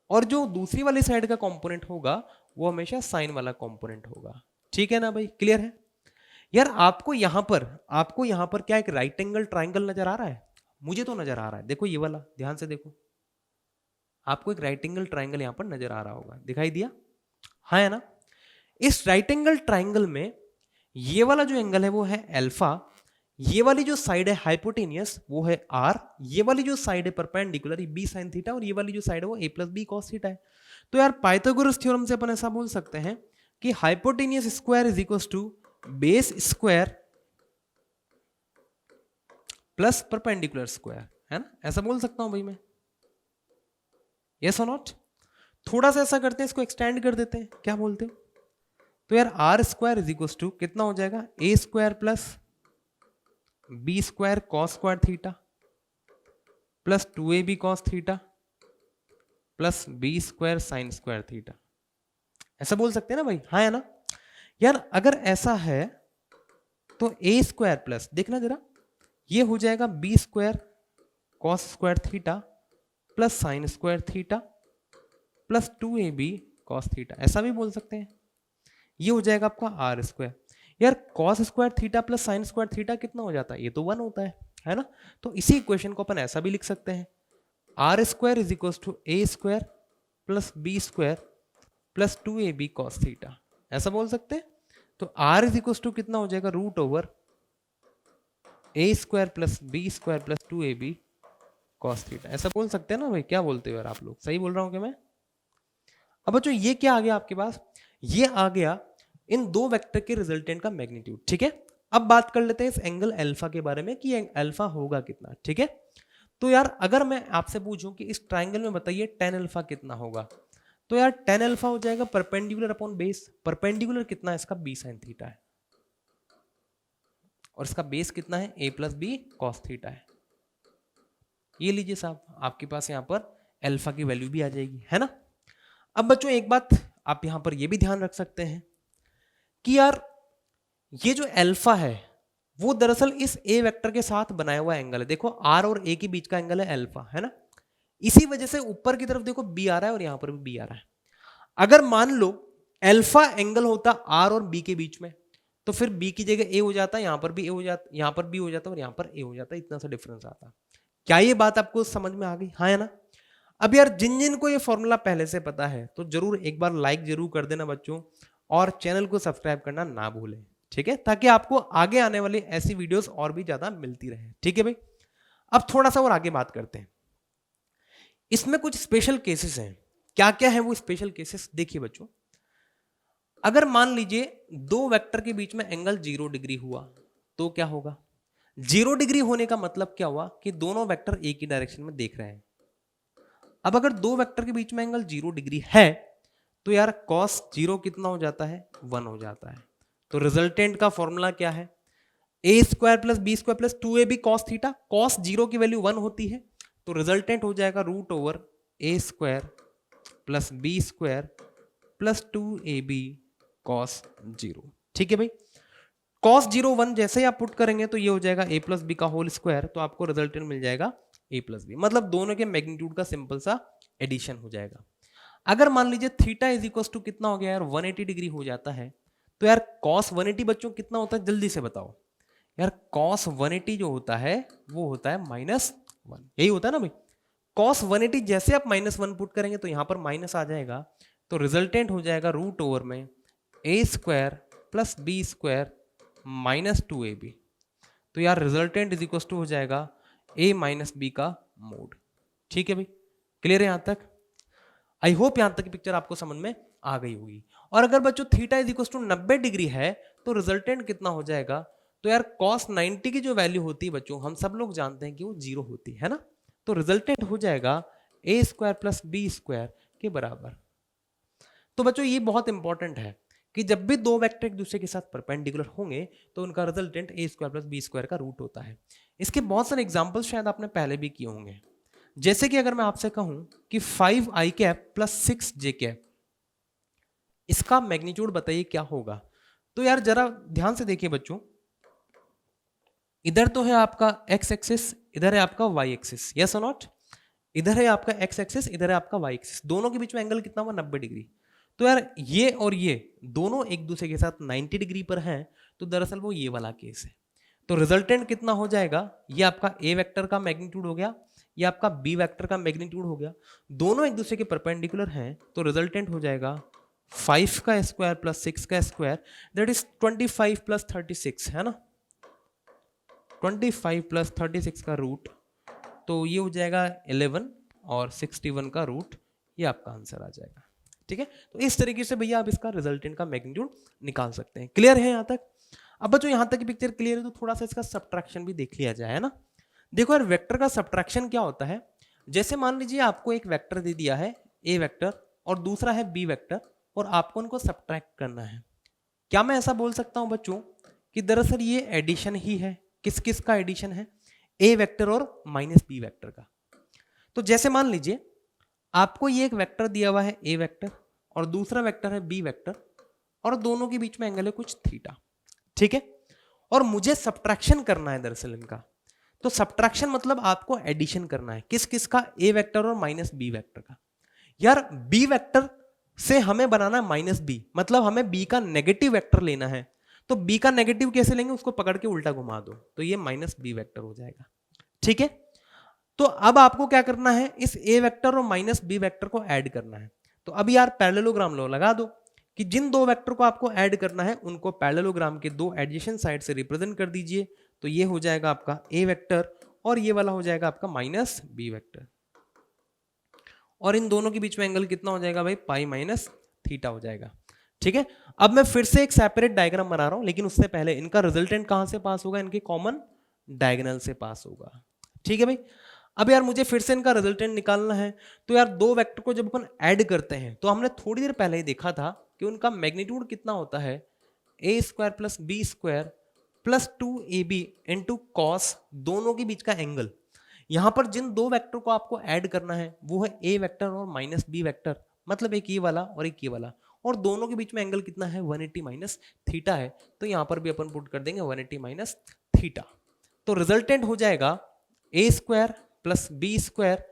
और जो दूसरी वाली साइड का कंपोनेंट होगा वो हमेशा साइन वाला कंपोनेंट होगा। ठीक है ना भाई, क्लियर है। यार आपको यहां पर क्या एक राइट एंगल ट्राइंगल नजर आ रहा है, मुझे तो नजर आ रहा है। देखो ये वाला, ध्यान से देखो, आपको एक राइट एंगल ट्राइंगल यहां पर नजर आ रहा होगा, दिखाई दिया, हाँ है ना। इस राइट एंगल ट्राइंगल में ये वाला जो एंगल है वो है अल्फा, ये वाली जो साइड है हाइपोटेनियस वो है आर, ये वाली जो साइड है परपेंडिकुलर ये बी साइन थीटा, और ये वाली जो साइड है वो ए प्लस बी कॉस थीटा है। तो यार पाइथागोरस थ्योरम से अपन ऐसा बोल सकते हैं कि hypotenuse square is equal to base square plus perpendicular square, है ना, ऐसा बोल सकता हूं भाई मैं, यस और नॉट। थोड़ा सा ऐसा करते हैं, इसको एक्सटेंड कर देते हैं, क्या बोलते हो। तो यार R square is equal to कितना हो जाएगा, A square plus B square cos square theta plus 2ab cos theta plus B square sine square theta, ऐसा बोल सकते हैं ना भाई, हाँ है ना। यार अगर ऐसा है तो ए स्क्वायर प्लस, देखना जरा, ये हो जाएगा b square cos square theta plus sine square theta plus 2ab cos theta, ऐसा भी बोल सकते हैं। ये हो जाएगा आपका आर स्क्वायर। यार cos square theta plus sine square theta कितना हो जाता है, ये तो 1 होता है ना। तो इसी इक्वेशन को अपन ऐसा भी लिख सकते हैं, r square is equal to a square plus B square plus 2ab cos theta, ऐसा बोल सकते हैं। तो आर इज इक्वल टू कितना हो जाएगा, root over A square plus B square plus 2ab cos theta, ऐसा बोल सकते हैं ना भाई, क्या बोलते हो यार आप लोग, सही बोल रहा हूं क्या मैं। अब बच्चों ये क्या आ गया आपके पास, ये आ गया इन दो वेक्टर के रिजल्टेंट का मैग्नीट्यूड। ठीक है, अब बात कर लेते हैं इस एंगल अल्फा के बारे में कि अल्फा होगा कितना। ठीक है, तो यार अगर मैं आपसे पूछूं कि इस ट्राइंगल में बताइए tan अल्फा कितना होगा, तो यार tan अल्फा हो जाएगा परपेंडिकुलर अपॉन बेस, परपेंडिकुलर कितना है इसका, b sin थीटा है, और इसका बेस कितना है, a plus b cos theta है। ये लीजिए साहब, आपके पास यहां पर अल्फा की वैल्यू भी आ जाएगी, है ना। अब बच्चों एक बात आप यहां पर ये भी ध्यान रख सकते हैं कि यार ये जो अल्फा है वो दरअसल इस ए वेक्टर के साथ बनाया हुआ एंगल है। देखो आर और ए के बीच का एंगल है अल्फा, है ना। इसी वजह से ऊपर की तरफ देखो बी आ रहा है और यहां पर भी बी आ रहा है। अगर मान लो अल्फा एंगल होता आर और बी के बीच में, तो फिर बी की जगह ए हो जाता, यहां पर भी ए हो जाता, यहां पर बी हो जाता और यहां पर ए हो जाता, इतना सा डिफरेंस आता। क्या ये बात आपको समझ में आ गई? हाँ है ना। अब यार जिन जिन को ये फॉर्मूला पहले से पता है तो जरूर एक बार लाइक जरूर कर देना बच्चों, और चैनल को सब्सक्राइब करना ना भूलें, ठीक है, ताकि आपको आगे आने वाली ऐसी वीडियोस और भी ज्यादा मिलती रहे। ठीक है भाई, अब थोड़ा सा और आगे बात करते हैं। इसमें कुछ स्पेशल केसेस हैं। क्या क्या है वो स्पेशल केसेस, देखिए बच्चों। अगर मान लीजिए दो वेक्टर के बीच में एंगल 0 डिग्री हुआ तो क्या होगा? 0 डिग्री होने का मतलब क्या हुआ कि दोनों वेक्टर एक ही डायरेक्शन में देख रहे हैं। अब अगर दो वेक्टर के बीच में एंगल 0 डिग्री है तो यार cos 0 कितना हो जाता है? 1 हो जाता है। तो रिजल्टेंट का फॉर्मूला क्या है? A square plus B square plus 2ab cos theta. cos 0 की वैल्यू 1 होती है, तो रिजल्टेंट हो जाएगा root over A square plus B square plus 2ab cos 0। ठीक है भाई, cos 0 1 जैसे ही आप पुट करेंगे तो ये हो जाएगा a प्लस बी का होल स्क्वायर, तो आपको रिजल्टेंट मिल जाएगा a प्लस बी, मतलब दोनों के मैग्नीट्यूड का सिंपल सा एडिशन हो जाएगा। अगर मान लीजिए थीटा इज इक्वल टू कितना हो गया यार? 180 डिग्री हो जाता है, तो यार cos 180 बच्चों कितना होता है? जल्दी से बताओ यार। cos 180 जो होता है वो होता है -1, यही होता है ना भाई। cos 180 जैसे आप -1 पुट करेंगे तो यहां पर माइनस आ जाएगा, तो रिजल्टेंट हो जाएगा रूट ओवर में A square plus B square minus 2ab। तो यार रिजल्टेंट इज इक्वल टू हो जाएगा a माइनस बी का मोड। ठीक है भाई, क्लियर है यहां तक? आई होप यहां तक की पिक्चर आपको समझ में आ गई होगी। और अगर बच्चों theta is equal to 90 degree है तो रिजल्टेंट कितना हो जाएगा? तो यार cos 90 की जो वैल्यू होती है बच्चों, हम सब लोग जानते हैं कि वो 0 होती है ना। तो रिजल्टेंट हो जाएगा A square plus B square के बराबर। तो बच्चों ये बहुत इंपॉर्टेंट है कि जब भी दो वेक्टर एक दूसरे के साथ परपेंडिकुलर होंगे तो उनका रिजल्टेंट ए स्क्वायर प्लस बी स्क्वायर का रूट होता है। इसके बहुत सारे एग्जांपल्स शायद आपने पहले भी किए होंगे। जैसे कि अगर मैं आपसे कहूं कि 5i cap plus 6j cap, इसका मैग्नीट्यूड बताइए क्या होगा? तो यार जरा ध्यान से देखिए बच्चों, इधर तो है आपका x एक्सिस, इधर है आपका y एक्सिस, यस और नॉट। इधर है आपका x एक्सिस, इधर है आपका y एक्सिस, दोनों के बीच में एंगल कितना हुआ? 90 डिग्री। तो यार ये और ये दोनों एक दूसरे के साथ 90 डिग्री पर हैं, तो दरअसल वो ये वाला केस है। तो रिजल्टेंट कितना हो जाएगा? ये आपका a वेक्टर का मैग्नीट्यूड हो गया, ये आपका b वेक्टर का मैग्नीट्यूड हो गया, दोनों एक दूसरे के परपेंडिकुलर हैं, तो रिजल्टेंट हो जाएगा 5 का स्क्वायर प्लस 6 का स्क्वायर, दैट इज 25 प्लस 36, है ना। 25 प्लस 36 का रूट, तो ये हो जाएगा 11, और 61 का रूट, ये आपका आंसर आ जाएगा। ठीक है, तो इस तरीके से भैया आप इसका रिजल्टेंट का मैग्नीट्यूड निकाल सकते हैं। क्लियर है यहाँ तक? अब बच्चों यहाँ तक की पिक्चर क्लियर है तो थोड़ा सा इसका सब्ट्रैक्शन भी देख लिया जाए, है ना। देखो यार वेक्टर का सब्ट्रैक्शन क्या होता है? जैसे मान लीजिए आपको एक वेक्टर दे दिया है ए वेक्टर और दूसरा है बी वेक्टर, और आपको उनको सब्ट्रैक्ट करना है। क्या मैं ऐसा बोल सकता हूं बच्चों कि दरअसल ये एडिशन ही है? किस किस का एडिशन है? ए वेक्टर और माइनस बी वेक्टर का। तो जैसे मान लीजिए आपको ये एक वेक्टर दिया हुआ है ए वेक्टर और दूसरा वेक्टर है बी वेक्टर, और दोनों के बीच में एंगल है कुछ थीटा। ठीक है, और मुझे सब्ट्रैक्शन करना है दरअसल इनका। तो सब्ट्रैक्शन मतलब आपको एडिशन करना है, किस किस का? ए वेक्टर और माइनस बी वेक्टर का। यार बी वेक्टर से हमें बनाना है माइनस बी, मतलब हमें बी का नेगेटिव वेक्टर लेना है। तो बी का नेगेटिव कैसे लेंगे? उसको पकड़ के उल्टा घुमा दो, तो ये माइनस बी वेक्टर हो जाएगा। ठीक है, तो अब आपको क्या करना है? इस ए वेक्टर और माइनस बी वेक्टर को ऐड करना है। तो अब यार पैरेललोग्राम लो लगा दो कि जिन दो वेक्टर को आपको ऐड करना है उनको पैरेललोग्राम के दो एडजेसेंट साइड से रिप्रेजेंट कर दीजिए। तो ये हो जाएगा आपका ए वेक्टर और ये वाला हो जाएगा आपका माइनस बी वेक्टर, और इन दोनों के बीच में एंगल कितना हो जाएगा भाई? पाई माइनस थीटा हो जाएगा। ठीक है, अब मैं फिर से एक सेपरेट डायग्राम बना रहा हूं, लेकिन उससे पहले इनका रिजल्टेंट कहां से पास होगा? इनके कॉमन डायगोनल से पास होगा। ठीक है भाई, अब यार मुझे फिर से इनका रिजल्टेंट निकालना है। तो यार दो वेक्टर को जब अपन ऐड करते हैं तो हमने थोड़ी देर पहले ही देखा था कि उनका मैग्नीट्यूड कितना होता है? A square plus B square plus 2ab into cos दोनों के बीच का एंगल। यहां पर जिन दो वेक्टर को आपको ऐड करना है वो है ए वेक्टर और माइनस बी वेक्टर, मतलब एक ये वाला और एक ये वाला, और दोनों के बीच में एंगल कितना है? 180 माइनस थीटा है। तो यहां पर भी अपन पुट कर देंगे 180 माइनस थीटा। तो रिजल्टेंट हो जाएगा A square plus B square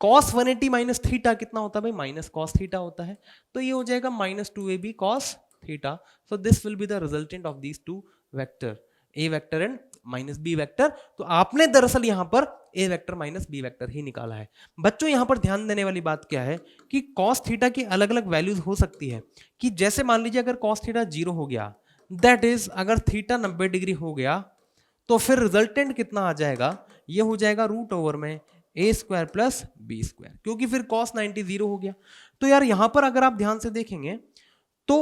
cos 180 minus theta कितना होता है भाई, माइनस कॉस थीटा होता है। तो ये हो जाएगा minus 2ab cos theta. So this will be the resultant of these two vector, a vector and minus b vector. तो आपने दरअसल यहां पर a vector minus b vector ही निकाला है। बच्चों यहां पर ध्यान देने वाली बात क्या है कि कॉस थीटा की अलग अलग वैल्यूज हो सकती है, कि जैसे मान लीजिए अगर कॉस थीटा 0 हो गया, दैट इज अगर थीटा 90 डिग्री हो गया, तो फिर रिजल्टेंट कितना आ जाएगा, ये हो जाएगा रूट ओवर में A square plus B square, क्योंकि फिर कॉस 90 0 हो गया। तो यार यहां पर अगर आप ध्यान से देखेंगे तो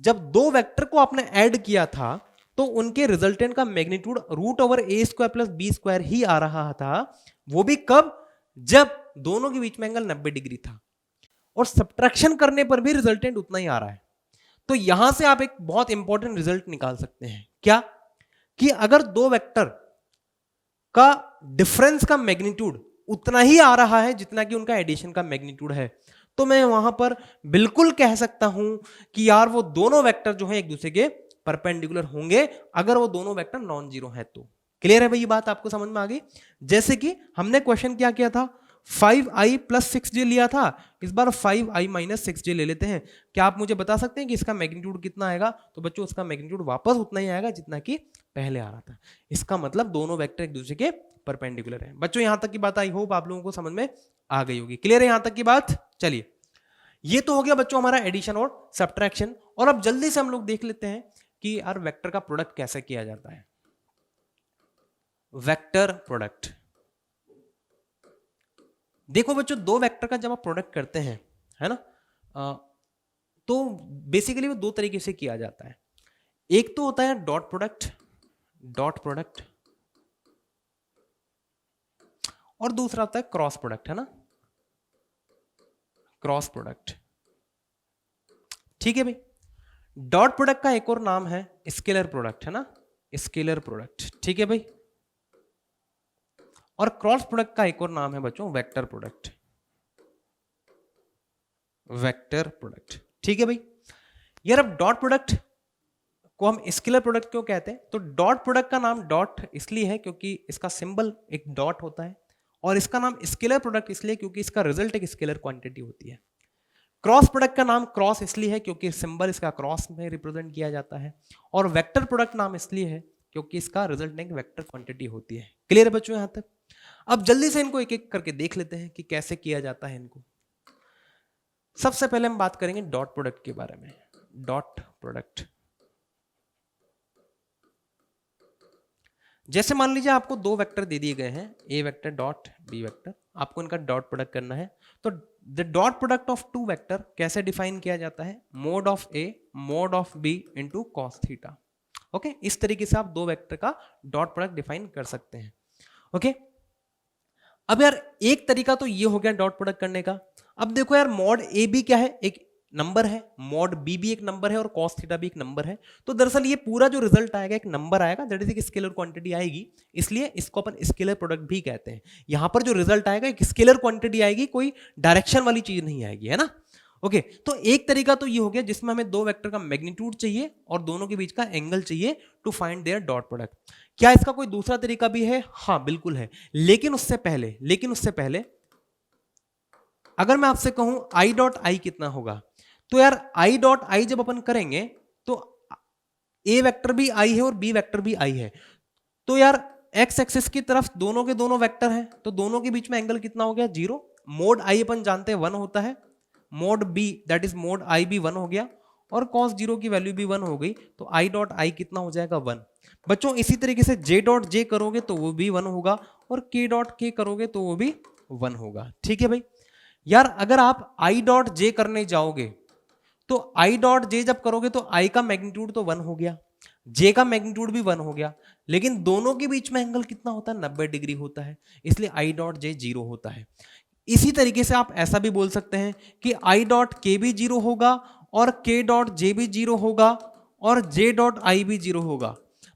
जब दो वेक्टर को आपने ऐड किया था तो उनके रिजल्टेंट का magnitude root over A square plus B square ही आ रहा था। वो भी कब, जब दोनों के बीच में एंगल 90 डिग्री था, और सब्ट्रैक्शन करने पर भी रिजल्टेंट उतना ही आ रहा है। तो यहां से आप एक बहुत इंपॉर्टेंट रिजल्ट निकाल सकते हैं, क्या, कि अगर दो वेक्टर का डिफरेंस का मैग्नीट्यूड उतना ही आ रहा है जितना कि उनका एडिशन का मैग्नीट्यूड है, तो मैं वहां पर बिल्कुल कह सकता हूं कि यार वो दोनों वेक्टर जो है एक दूसरे के परपेंडिकुलर होंगे, अगर वो दोनों वेक्टर नॉन जीरो है तो। क्लियर है भाई, ये बात आपको समझ में आ गई। जैसे कि हमने क्वेश्चन क्या किया था, 5i प्लस 6j लिया था, इस बार 5i माइनस 6j ले लेते हैं। क्या आप मुझे बता सकते हैं कि इसका मैग्नीट्यूड कितना आएगा? तो बच्चों उसका मैग्नीट्यूड वापस उतना ही आएगा जितना कि पहले आ रहा था। इसका मतलब दोनों वेक्टर एक दूसरे के परपेंडिकुलर है। बच्चों यहां तक की बात आई होप आप लोगों को समझ में आ गई होगी। क्लियर है यहां तक की बात? चलिए, ये तो हो गया बच्चों हमारा एडिशन और सब्ट्रैक्शन। और अब जल्दी से हम लोग देख लेते हैं कि यार वेक्टर का प्रोडक्ट कैसे किया जाता है। वेक्टर प्रोडक्ट, देखो बच्चों दो वेक्टर का जब आप प्रोडक्ट करते हैं, है ना, तो बेसिकली वो दो तरीके से किया जाता है। एक तो होता है डॉट प्रोडक्ट, डॉट प्रोडक्ट, और दूसरा होता है क्रॉस प्रोडक्ट, है ना, क्रॉस प्रोडक्ट। ठीक है भाई, डॉट प्रोडक्ट का एक और नाम है स्केलर प्रोडक्ट, है ना, स्केलर प्रोडक्ट। ठीक है भाई, और क्रॉस प्रोडक्ट का एक और नाम है बच्चों वेक्टर प्रोडक्ट, वेक्टर प्रोडक्ट। ठीक है भाई, यार अब डॉट प्रोडक्ट को हम स्केलर प्रोडक्ट क्यों कहते हैं? तो डॉट प्रोडक्ट का नाम डॉट इसलिए है क्योंकि इसका सिंबल एक डॉट होता है, और इसका नाम स्केलर प्रोडक्ट इसलिए क्योंकि इसका रिजल्ट एक स्केलर क्वांटिटी होती है। क्रॉस प्रोडक्ट का नाम क्रॉस इसलिए है क्योंकि सिंबल इसका क्रॉस में रिप्रेजेंट किया जाता है, और वेक्टर प्रोडक्ट नाम इसलिए है क्योंकि इसका रिजल्ट एक वेक्टर क्वांटिटी होती है। क्लियर है बच्चों यहां तक? अब जल्दी से इनको एक एक करके देख लेते हैं कि कैसे किया जाता है इनको। सबसे पहले हम बात करेंगे डॉट प्रोडक्ट के बारे में। डॉट प्रोडक्ट, जैसे मान लीजिए आपको दो वेक्टर दे दिए गए हैं, a vector dot b vector, आपको इनका डॉट प्रोडक्ट करना है। तो the dot product of two vector कैसे डिफाइन किया जाता है? Mod of A mod of b into cos theta. Okay, इस तरीके से आप दो वेक्टर का डॉट प्रोडक्ट डिफाइन कर सकते हैं। ओके, अब यार एक तरीका तो ये हो गया डॉट प्रोडक्ट करने का। अब देखो यार, मॉड ए बी क्या है? एक नंबर है, मॉड बी भी एक नंबर है, और कॉस थीटा भी एक नंबर है। तो दरअसल ये पूरा जो रिजल्ट आएगा एक नंबर आएगा, दैट इज एक स्केलर क्वांटिटी आएगी, इसलिए इसको अपन स्केलर प्रोडक्ट भी कहते हैं। यहां पर जो रिजल्ट आएगा एक स्केलर क्वांटिटी आएगी, कोई डायरेक्शन वाली चीज नहीं आएगी, है ना। ओके, तो एक तरीका तो ये हो गया जिसमें हमें दो वेक्टर का मैग्नीट्यूड चाहिए और दोनों के बीच का एंगल चाहिए to find their dot product. क्या इसका कोई दूसरा तरीका भी है? हाँ बिल्कुल है, लेकिन उससे पहले अगर मैं आपसे कहूं आई डॉट आई कितना होगा, तो यार आई डॉट आई जब अपन करेंगे तो ए वेक्टर भी आई है और बी वेक्टर भी आई है, तो यार एक्स एक्सिस की तरफ दोनों के दोनों वेक्टर हैं, तो दोनों के बीच में एंगल कितना हो गया? 0। मोड आई अपन जानते हैं 1 होता है, mod b that is mod i भी 1 हो गया, और कॉस 0 की वैल्यू भी 1 हो गई, तो आई डॉट आई कितना हो जाएगा? 1। बच्चों इसी तरीके से जे डॉट जे करोगे तो वो भी 1 होगा, और के डॉट के करोगे तो वो भी 1 होगा। ठीक है भाई, यार अगर आप आई डॉट जे करने जाओगे तो आई डॉट जे जब करोगे तो आई का मैग्नीट्यूड तो 1 हो गया, जे का मैग्नीट्यूड भी 1 हो गया, लेकिन दोनों के बीच में एंगल कितना होता है? 90 डिग्री होता है, इसलिए आई डॉट जे 0 होता है। इसी तरीके से आप ऐसा भी बोल सकते हैं कि आई डॉट के भी 0 होगा, और के डॉट जे भी 0 होगा, और जे डॉट आई भी 0 होगा।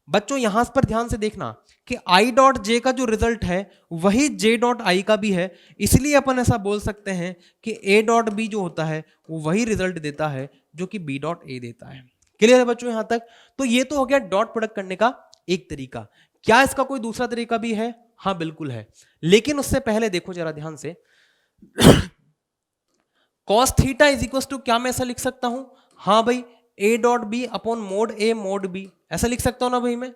बच्चों यहां पर ध्यान से देखना कि आई डॉट जे का जो रिजल्ट है वही जे डॉट आई का भी है, इसलिए अपन ऐसा बोल सकते हैं कि ए डॉट बी जो होता है वो वही रिजल्ट देता है जो कि बी डॉट ए देता है। क्लियर है बच्चों यहां तक? तो ये तो हो गया डॉट प्रोडक्ट करने का एक तरीका। क्या इसका कोई दूसरा तरीका भी है? हाँ बिल्कुल है, लेकिन उससे पहले देखो जरा ध्यान से cos theta is equal to क्या मैं ऐसा लिख सकता हूं? हाँ भाई, a dot b upon mod a mod b, ऐसा लिख सकता हूं ना भाई मैं?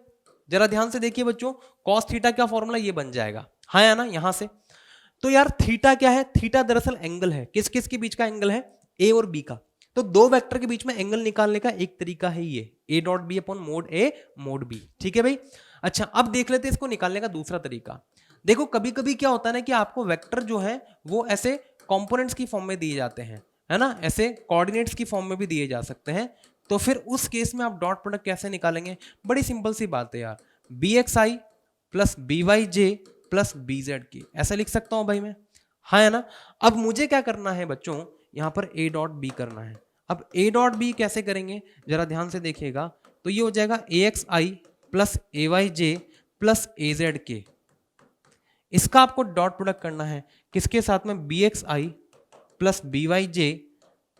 जरा ध्यान से देखिए बच्चों, cos थीटा क्या फॉर्मूला ये बन जाएगा, हाँ या ना यहां से। तो यार थीटा क्या है? थीटा दरअसल एंगल है, किस किस के बीच का एंगल है? a और b का। तो दो वेक्टर के बीच में एंगल निकालने का एक तरीका है ये, a dot b upon mod a mod b, ठीक है भाई। अच्छा अब देख लेते हैं इसको निकालने का दूसरा तरीका। देखो कभी कभी क्या होता है ना कि आपको वेक्टर जो है वो ऐसे कंपोनेंट्स की फॉर्म में दिए जाते हैं, है ना, ऐसे कोऑर्डिनेट्स की फॉर्म में भी दिए जा सकते हैं। तो फिर उस केस में आप डॉट प्रोडक्ट कैसे निकालेंगे? बड़ी सिंपल सी बात है यार, B X I plus B Y J plus B Z की, ऐसा लिख सकता हूं भाई मैं, हाँ है ना। अब मुझे क्या करना है बच्चों, यहां पर ए डॉट बी करना है। अब ए डॉट बी कैसे करेंगे जरा ध्यान से देखिएगा, तो ये हो जाएगा A X I plus A Y J plus A Z के। इसका आपको डॉट प्रोडक्ट करना है किसके साथ में? B X I plus B Y J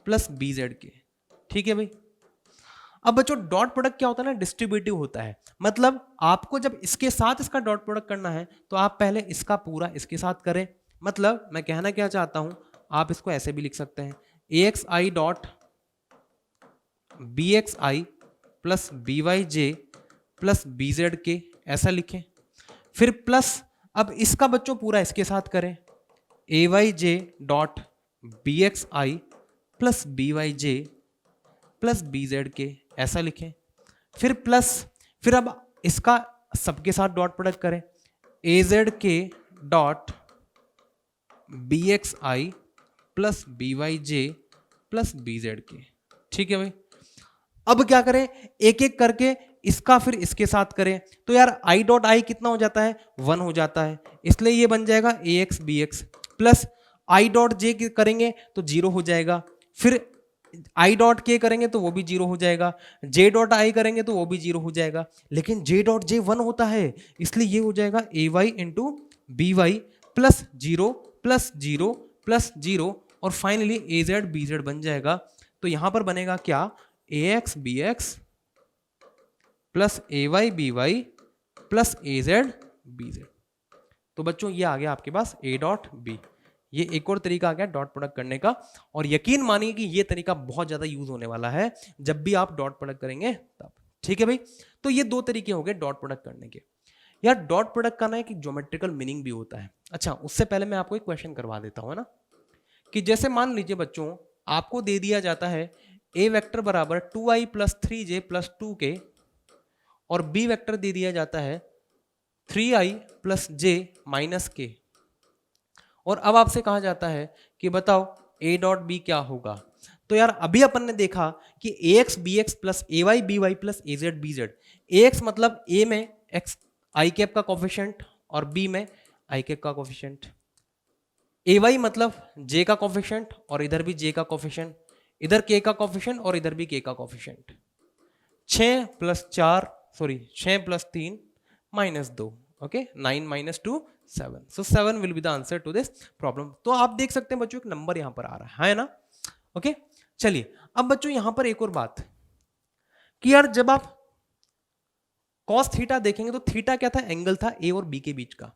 plus B Z के, ठीक है भाई। अब बच्चों डॉट प्रोडक्ट क्या होता है ना, डिस्ट्रीब्यूटिव होता है, मतलब आपको जब इसके साथ इसका डॉट प्रोडक्ट करना है तो आप पहले इसका पूरा इसके साथ करें। मतलब मैं कहना क्या चाहता हूं, आप इसको ऐसे भी लिख सकते हैं, A X I dot B X I plus B Y J plus B Z K, ऐसा लिखें। फिर प्लस अब इसका बच्चों पूरा इसके साथ करें, A Y J dot B X I plus B Y J plus B Z K, ऐसा लिखें। फिर प्लस, फिर अब इसका सबके साथ डॉट प्रोडक्ट करें, ए जेड के dot B X I plus B Y J plus B Z के, ठीक है भाई। अब क्या करें, एक एक करके इसका फिर इसके साथ करें, तो यार आई डॉट आई कितना हो जाता है? 1 हो जाता है, इसलिए ये बन जाएगा A X B X plus I dot J करेंगे तो 0 हो जाएगा, फिर आई डॉट के करेंगे तो वो भी 0 हो जाएगा, जे डॉट आई करेंगे तो वो भी 0 हो जाएगा, लेकिन जे डॉट जे 1 होता है, इसलिए ये हो जाएगा A Y into B Y plus 0 plus 0 plus 0 और finally A Z B Z बन जाएगा। तो यहां पर बनेगा क्या? A X B X plus A Y B Y plus A Z B Z. तो बच्चों ये आ गया आपके पास ए डॉट बी। ये एक और तरीका आ गया डॉट प्रोडक्ट करने का, और यकीन मानिए कि ये तरीका बहुत ज्यादा यूज होने वाला है जब भी आप डॉट प्रोडक्ट करेंगे तब, ठीक है भाई। तो ये दो तरीके हो गए डॉट प्रोडक्ट करने के। यार डॉट प्रोडक्ट का ना एक ज्योमेट्रिकल मीनिंग भी होता है। अच्छा उससे पहले मैं आपको एक क्वेश्चन करवा देता हूं, है ना, कि जैसे मान लीजिए बच्चों आपको दे दिया जाता है ए वेक्टर बराबर 2i plus 3j plus 2k और बी वेक्टर दे दिया जाता है 3i plus j minus k, और अब आपसे कहा जाता है कि बताओ a डॉट बी क्या होगा। तो यार अभी अपन ने देखा कि ए X B X plus A Y B Y plus A Z B Z, A x मतलब a में x आई कैप का कोफिशिएंट और b में आई कैप का कोफिशिएंट, ए वाई मतलब j का कोफिशिएंट और इधर भी j का कोफिशिएंट, इधर k का कोफिशिएंट और इधर भी k का coefficient. 6 plus 4 sorry 6 plus 3 minus 2, okay 9 minus 2 7, so 7 will be the answer to this problem. तो आप देख सकते हैं बच्चों एक नंबर यहां पर आ रहा है ना, ओके। चलिए अब बच्चों यहां पर एक और बात कि यार जब आप cos थीटा देखेंगे तो थीटा क्या था? एंगल था a और b के बीच का।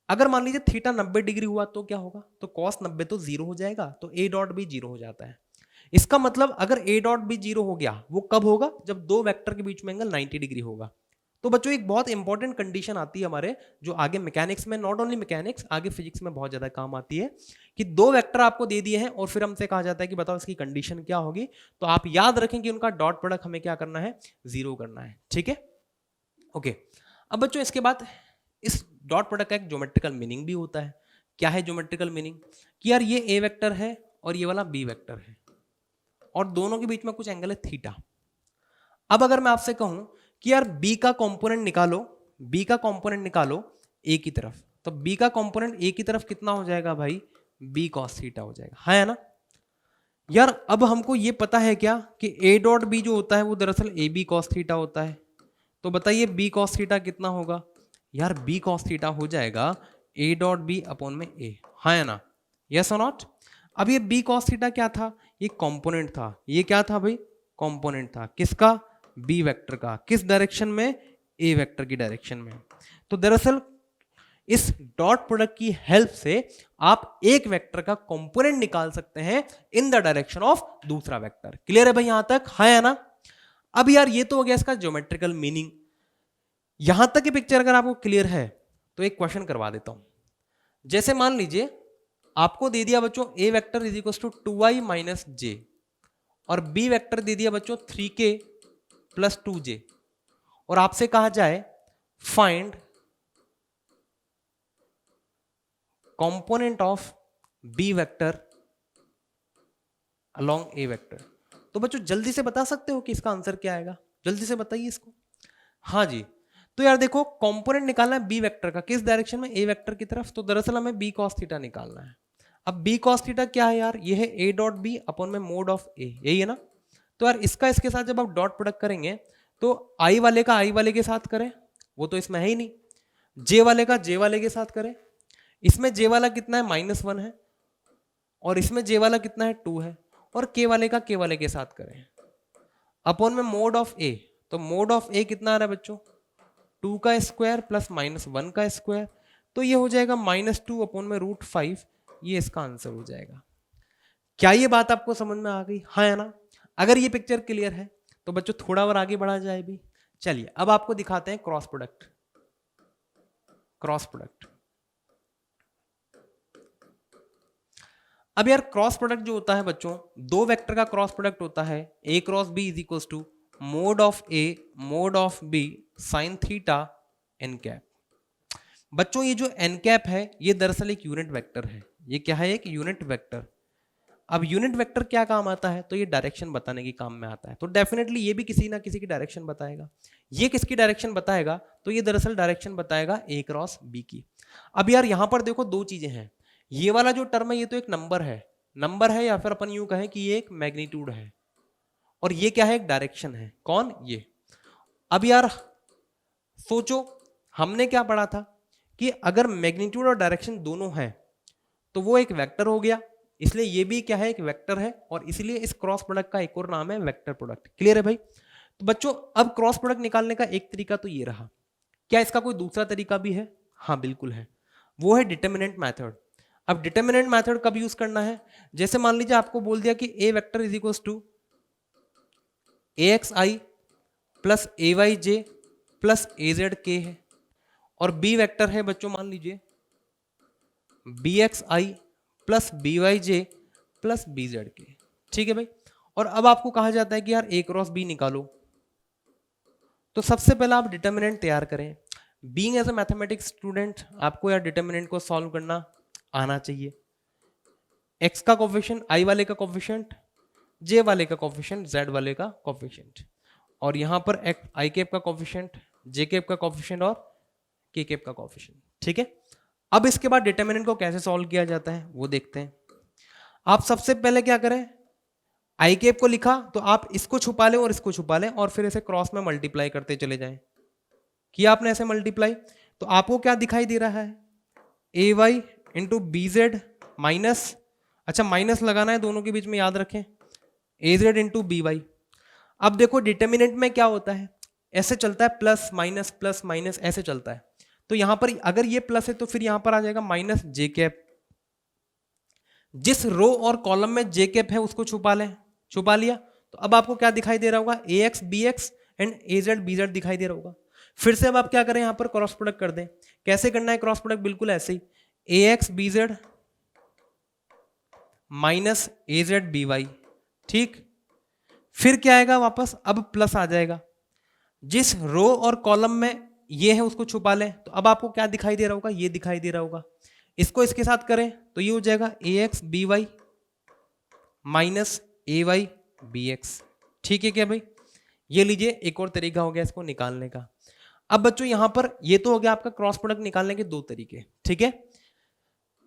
अगर मान लीजिए थीटा 90 डिग्री हुआ तो क्या होगा? तो cos 90 तो 0 हो जाएगा, तो a डॉट भी 0 हो जाता है। इसका मतलब अगर a डॉट भी 0 हो गया वो कब होगा? जब दो वेक्टर के बीच में एंगल 90 डिग्री होगा। तो बच्चों एक बहुत इंपॉर्टेंट कंडीशन आती है हमारे, जो आगे मैकेनिक्स में, नॉट ओनली मैकेनिक्स, आगे फिजिक्स में बहुत ज्यादा काम आती है, कि दो वेक्टर आपको दे दिए हैं और फिर हमसे कहा जाता है कि बताओ इसकी कंडीशन क्या होगी। तो आप याद रखें कि उनका डॉट प्रोडक्ट हमें क्या करना है? 0 करना है, ठीक है, ओके। अब बच्चों इसके बाद इस डॉट प्रोडक्ट का एक ज्योमेट्रिकल मीनिंग भी होता है। क्या है ज्योमेट्रिकल मीनिंग? कि यार ये ए वेक्टर है और ये वाला बी वेक्टर है और दोनों के बीच में कुछ एंगल है थीटा। अब अगर मैं आपसे कहूं कि यार बी का कंपोनेंट निकालो, बी का कंपोनेंट निकालो ए की तरफ, तो बी का कंपोनेंट ए की तरफ कितना हो जाएगा भाई? बी कॉस थीटा हो जाएगा, है ना। यार अब हमको ये पता है क्या कि ए डॉट बी जो होता है वो दरअसल ए बी कॉस थीटा होता है। तो बताइए बी कॉस थीटा कितना होगा? यार बी कॉस थीटा हो जाएगा ए डॉट बी अपॉन में ए, है ना, यस और नॉट। अब ये बी कॉस थीटा क्या था? ये कंपोनेंट था। ये क्या था भाई? कंपोनेंट था। किसका? बी वेक्टर का। किस डायरेक्शन में? ए वेक्टर की डायरेक्शन में। तो दरअसल इस डॉट प्रोडक्ट की हेल्प से आप एक वेक्टर का कंपोनेंट निकाल सकते हैं इन द डायरेक्शन ऑफ दूसरा वेक्टर। क्लियर है भाई यहां तक? हाँ है ना? अब यार ये तो हो गया इसका ज्योमेट्रिकल मीनिंग। यहां तक की पिक्चर अगर आपको क्लियर है तो एक क्वेश्चन करवा देता हूं। जैसे मान लीजिए आपको दे दिया बच्चों A vector is equal to 2i minus J और बी वेक्टर दे दिया बच्चों 3k प्लस 2j और आपसे कहा जाए find component of b vector along a vector. तो बच्चों जल्दी से बता सकते हो कि इसका आंसर क्या आएगा? जल्दी से बताइए इसको। हाँ जी, तो यार देखो कंपोनेंट निकालना है बी वेक्टर का, किस डायरेक्शन में? ए वेक्टर की तरफ। तो दरअसल हमें बी कॉस थीटा निकालना है। अब बी कॉस थीटा क्या है यार? ये है ए डॉट बी अपॉन में मोड ऑफ ए, यही है ना? तो यार इसका इसके साथ जब आप डॉट प्रोडक्ट करेंगे तो आई वाले का आई वाले के साथ करें, वो तो इसमें है ही नहीं। जे वाले का जे वाले के साथ करें, इसमें जे वाला कितना है? -1 है और इसमें जे वाला कितना है? 2 है। और के वाले का के वाले के साथ करें अपॉन में मोड ऑफ ए। तो मोड ऑफ ए कितना आ रहा है बच्चों? 2 का स्क्वायर प्लस -1 का स्क्वायर, तो ये हो जाएगा -2 अपॉन में √5। ये इसका आंसर हो जाएगा। क्या ये बात आपको समझ में आ गई? हाँ है ना? अगर ये पिक्चर क्लियर है तो बच्चों थोड़ा और आगे बढ़ा जाए भी। चलिए अब आपको दिखाते हैं क्रॉस प्रोडक्ट। क्रॉस प्रोडक्ट, अब यार क्रॉस प्रोडक्ट जो होता है बच्चों, दो वेक्टर का क्रॉस प्रोडक्ट होता है a cross b is equal to mod of a mod of b sine theta n cap. बच्चों ये जो n कैप है ये दरअसल एक यूनिट वेक्टर है। ये क्या है? एक यूनिट वेक्टर। अब यूनिट वेक्टर क्या काम आता है? तो ये डायरेक्शन बताने के काम में आता है। तो डेफिनेटली ये भी किसी ना किसी की डायरेक्शन बताएगा। ये किसकी डायरेक्शन बताएगा? तो ये दरअसल डायरेक्शन बताएगा a क्रॉस b की। अब यार यहां पर देखो दो चीजें हैं। ये वाला जो टर्म है ये तो एक नंबर है या फिर अपन यूं कहें कि ये एक मैग्नीट्यूड है और ये क्या है? एक डायरेक्शन है। कौन? ये। अब यार सोचो हमने क्या पढ़ा था कि अगर मैग्नीट्यूड और डायरेक्शन दोनों हैं तो वो एक वेक्टर हो गया, इसलिए ये भी क्या है? एक वेक्टर है और इसलिए इस क्रॉस प्रोडक्ट का एक और नाम है वेक्टर प्रोडक्ट। क्लियर है भाई? तो बच्चों अब क्रॉस प्रोडक्ट निकालने का एक तरीका तो ये रहा। क्या इसका कोई दूसरा तरीका भी है? हाँ बिल्कुल है, वो है डिटर्मिनेंट मेथड। अब डिटर्मिनेंट मेथड कब यूज करना है? जैसे मान लीजिए आपको बोल दिया कि A vector is equal to AXI plus AYJ plus AZK है और बी वेक्टर है बच्चों मान लीजिए BXI plus BYJ plus BZK। ठीक है भाई? और अब आपको कहा जाता है कि यार A क्रॉस B निकालो। तो सबसे पहले आप डिटर्मिनेंट तैयार करें। Being as a mathematics student आपको यार डिटर्मिनेंट को सॉल्व करना आना चाहिए। x का कोफिशिएंट, i वाले का कोफिशिएंट, j वाले का कोफिशिएंट, z वाले का कोफिशिएंट और यहां पर i कैप का कोफिशिएंट, j कैप का कोफिशिएंट और k कैप का कोफिशिएंट। ठीक है? अब इसके बाद डिटर्मिनेंट को कैसे सॉल्व किया जाता है वो देखते हैं। आप सबसे पहले क्या करें? i कैप को लिखा तो आप इसको छुपा लें और इसको छुपा लें और फिर इसे क्रॉस में मल्टीप्लाई करते चले जाएं। किया आपने ऐसे मल्टीप्लाई तो आपको क्या दिखाई दे रहा है? ay इंटू bz माइनस, अच्छा माइनस लगाना है दोनों के बीच में, याद रखें, az इंटू by। अब देखो डिटर्मिनेंट में क्या होता है? ऐसे चलता है प्लस माइनस ऐसे चलता है। तो यहां पर अगर ये प्लस है तो फिर यहां पर आ जाएगा माइनस जे कैप। जिस रो और कॉलम में जे कैप है उसको छुपा लें, छुपा लिया तो अब आपको क्या दिखाई दे रहा होगा? ax bx and az bz दिखाई दे रहा होगा। फिर से अब आप क्या करें? यहां पर क्रॉस प्रोडक्ट कर दें। कैसे करना है क्रॉस प्रोडक्ट? बिल्कुल ऐसे ही, ax bz minus az by। ठीक, फिर क्या आएगा वापस? अब प्लस आ जाएगा। जिस रो और कॉलम में ये है उसको छुपा लें तो अब आपको क्या दिखाई दे रहा होगा? ये दिखाई दे रहा होगा। इसको इसके साथ करें तो ये हो जाएगा ax by minus ay bx। ठीक है क्या भाई? ये लीजिए एक और तरीका हो गया इसको निकालने का। अब बच्चों यहां पर ये तो हो गया आपका क्रॉस प्रोडक्ट निकालने के दो तरीके। ठीक है?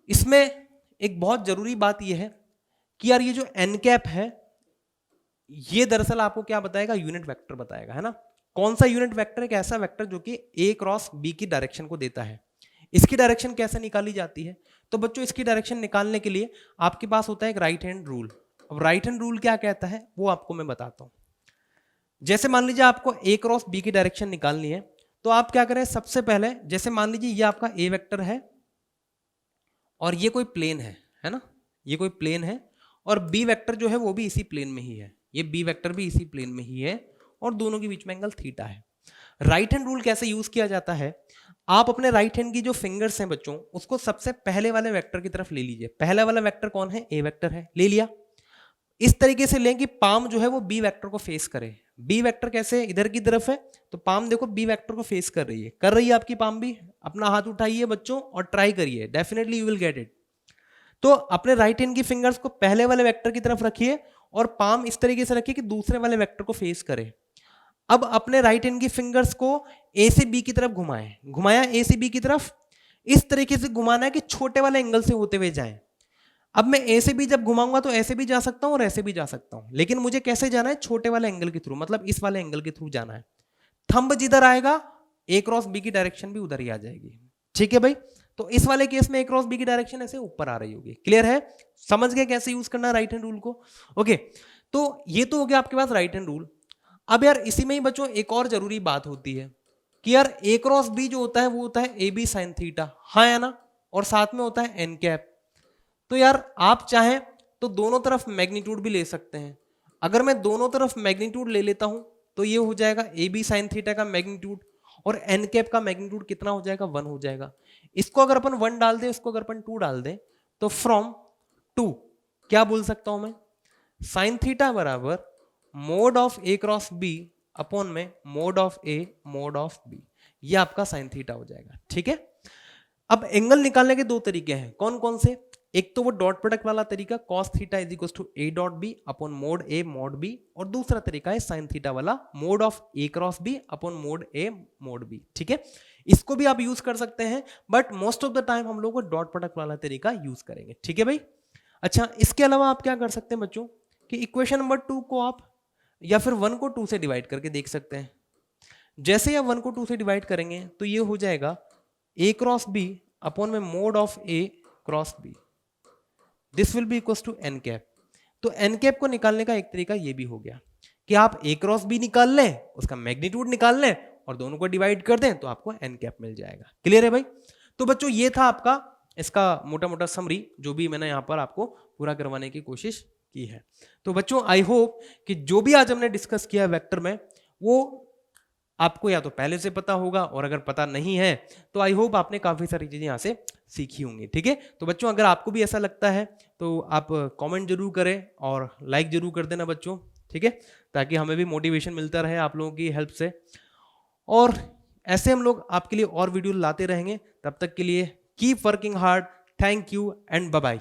इसमें एक बहुत जरूरी बात यह है कि यार ये जो n कैप है ये दरअसल आपको क्या बताएगा? यूनिट वेक्टर बताएगा, है ना? कौन सा यूनिट वेक्टर? एक ऐसा वेक्टर जो कि a क्रॉस b की डायरेक्शन को देता है। इसकी डायरेक्शन कैसे निकाली जाती है? तो बच्चों इसकी डायरेक्शन निकालने के लिए आपके पास होता है एक राइट हैंड रूल। अब राइट हैंड रूल क्या कहता है वो आपको मैं बताता हूं। जैसे मान लीजिए आपको a क्रॉस b की डायरेक्शन निकालनी है तो आप क्या करें, सबसे पहले जैसे मान लीजिए ये आपका ए वेक्टर है और ये कोई प्लेन है ना, ये कोई प्लेन है और बी वेक्टर जो है वो भी इसी प्लेन में ही है, ये बी वेक्टर भी इसी प्लेन में ही है और दोनों के बीच में एंगल थीटा है। राइट हैंड रूल कैसे यूज किया जाता है, आप अपने राइट हैंड की जो फिंगर्स हैं बच्चों उसको सबसे पहले वाले वेक्टर की तरफ ले लीजिए। पहला वाला वेक्टर कौन है, ए वेक्टर है, ले लिया। इस तरीके से लें कि पाम जो है वो बी वेक्टर को फेस करे। बी वेक्टर कैसे, इधर की तरफ है, तो पाम देखो बी वेक्टर को फेस कर रही है आपकी पाम भी। अपना हाथ उठाइए बच्चों और ट्राई करिए, definitely you will get it. तो अपने राइट हैंड की फिंगर्स को पहले वाले वेक्टर की तरफ रखिए और पाम इस तरीके से रखिए कि दूसरे वाले वेक्टर को फेस करे। अब अपने राइट हैंड की फिंगर्स को ए से बी की तरफ घुमाएं, घुमाया ए से बी की तरफ, इस तरीके से घुमाना है कि छोटे वाले एंगल से होते हुए जाएं। अब मैं ए से बी जब घुमाऊंगा तो ऐसे भी जा सकता हूं और ऐसे भी जा सकता हूं, लेकिन मुझे कैसे जाना है, छोटे वाले एंगल के थ्रू, मतलब इस वाले एंगल के थ्रू जाना है। थंब जिधर आएगा ए क्रॉस बी की डायरेक्शन भी उधर ही आ जाएगी। ठीक है भाई, तो इस वाले केस में ए क्रॉस बी की डायरेक्शन ऐसे ऊपर आ रही होगी। क्लियर है, समझ गए कैसे यूज करना राइट हैंड रूल को। ओके, तो ये तो हो गया आपके पास राइट हैंड रूल। अब यार इसी में ही बच्चों एक और जरूरी बात होती है कि यार ए क्रॉस बी जो होता है वो होता है ए बी साइन थीटा, हाँ या ना, और साथ में होता है एन कैप। तो यार आप चाहें तो दोनों तरफ मैग्नीट्यूड भी ले सकते हैं। अगर मैं दोनों तरफ मैग्नीट्यूड ले लेता हूं तो ये हो जाएगा ए बी साइन थीटा का मैग्नीट्यूड और एन कैप का मैग्नीट्यूड कितना हो जाएगा, 1 हो जाएगा। इसको अगर अपन 1 डाल दें, इसको अगर अपन 2 डाल दें, तो फ्रॉम 2 क्या बोल सकता हूं मैं, साइन थीटा बराबर mod of A cross B upon में mod of A mod of B, ये आपका साइन थीटा हो जाएगा। ठीक है, अब एंगल निकालने के 2 तरीके हैं, कौन कौन से, एक तो वो डॉट प्रोडक्ट वाला तरीका cos theta is equal to a dot b upon mod a mod b, और दूसरा तरीका है साइन थीटा वाला mod of A cross B upon mod a mod b. ठीक है, इसको भी आप यूज कर सकते हैं, but most of the time हम लोग डॉट प्रोडक्ट वाला तरीका यूज करेंगे। ठीक है भाई, अच्छा इसके अलावा आप क्या कर सकते हैं बच्चों कि इक्वेशन नंबर 2 को आप या फिर 1 को 2 से डिवाइड करके देख सकते हैं। जैसे आप 1 को 2 से डिवाइड करेंगे तो ये हो जाएगा ए क्रॉस बी अपॉन में mod of A cross b, this will be equal to n cap. तो एन कैप को निकालने का एक तरीका ये भी हो गया कि आप ए क्रॉस बी निकाल लें, उसका मैग्नीट्यूड निकाल लें और दोनों को डिवाइड कर दें तो आपको एन कैप मिल जाएगा। क्लियर है भाई, तो बच्चों ये था आपका इसका मोटा मोटा समरी जो भी मैंने यहाँ पर आपको पूरा करवाने की कोशिश की है। तो बच्चों आई होप कि जो भी आज हमने डिस्कस किया वेक्टर में वो आपको या तो पहले से पता होगा, और अगर पता नहीं है तो आई होप आपने काफी सारी चीजें यहाँ से सीखी होंगी। ठीक है, तो बच्चों अगर आपको भी ऐसा लगता है तो आप कमेंट जरूर करें और लाइक जरूर कर देना बच्चों। ठीक है, ताकि हमें भी मोटिवेशन मिलता रहे आप लोगों की हेल्प से, और ऐसे हम लोग आपके लिए और वीडियो लाते रहेंगे। तब तक के लिए keep working hard, thank you and bye bye.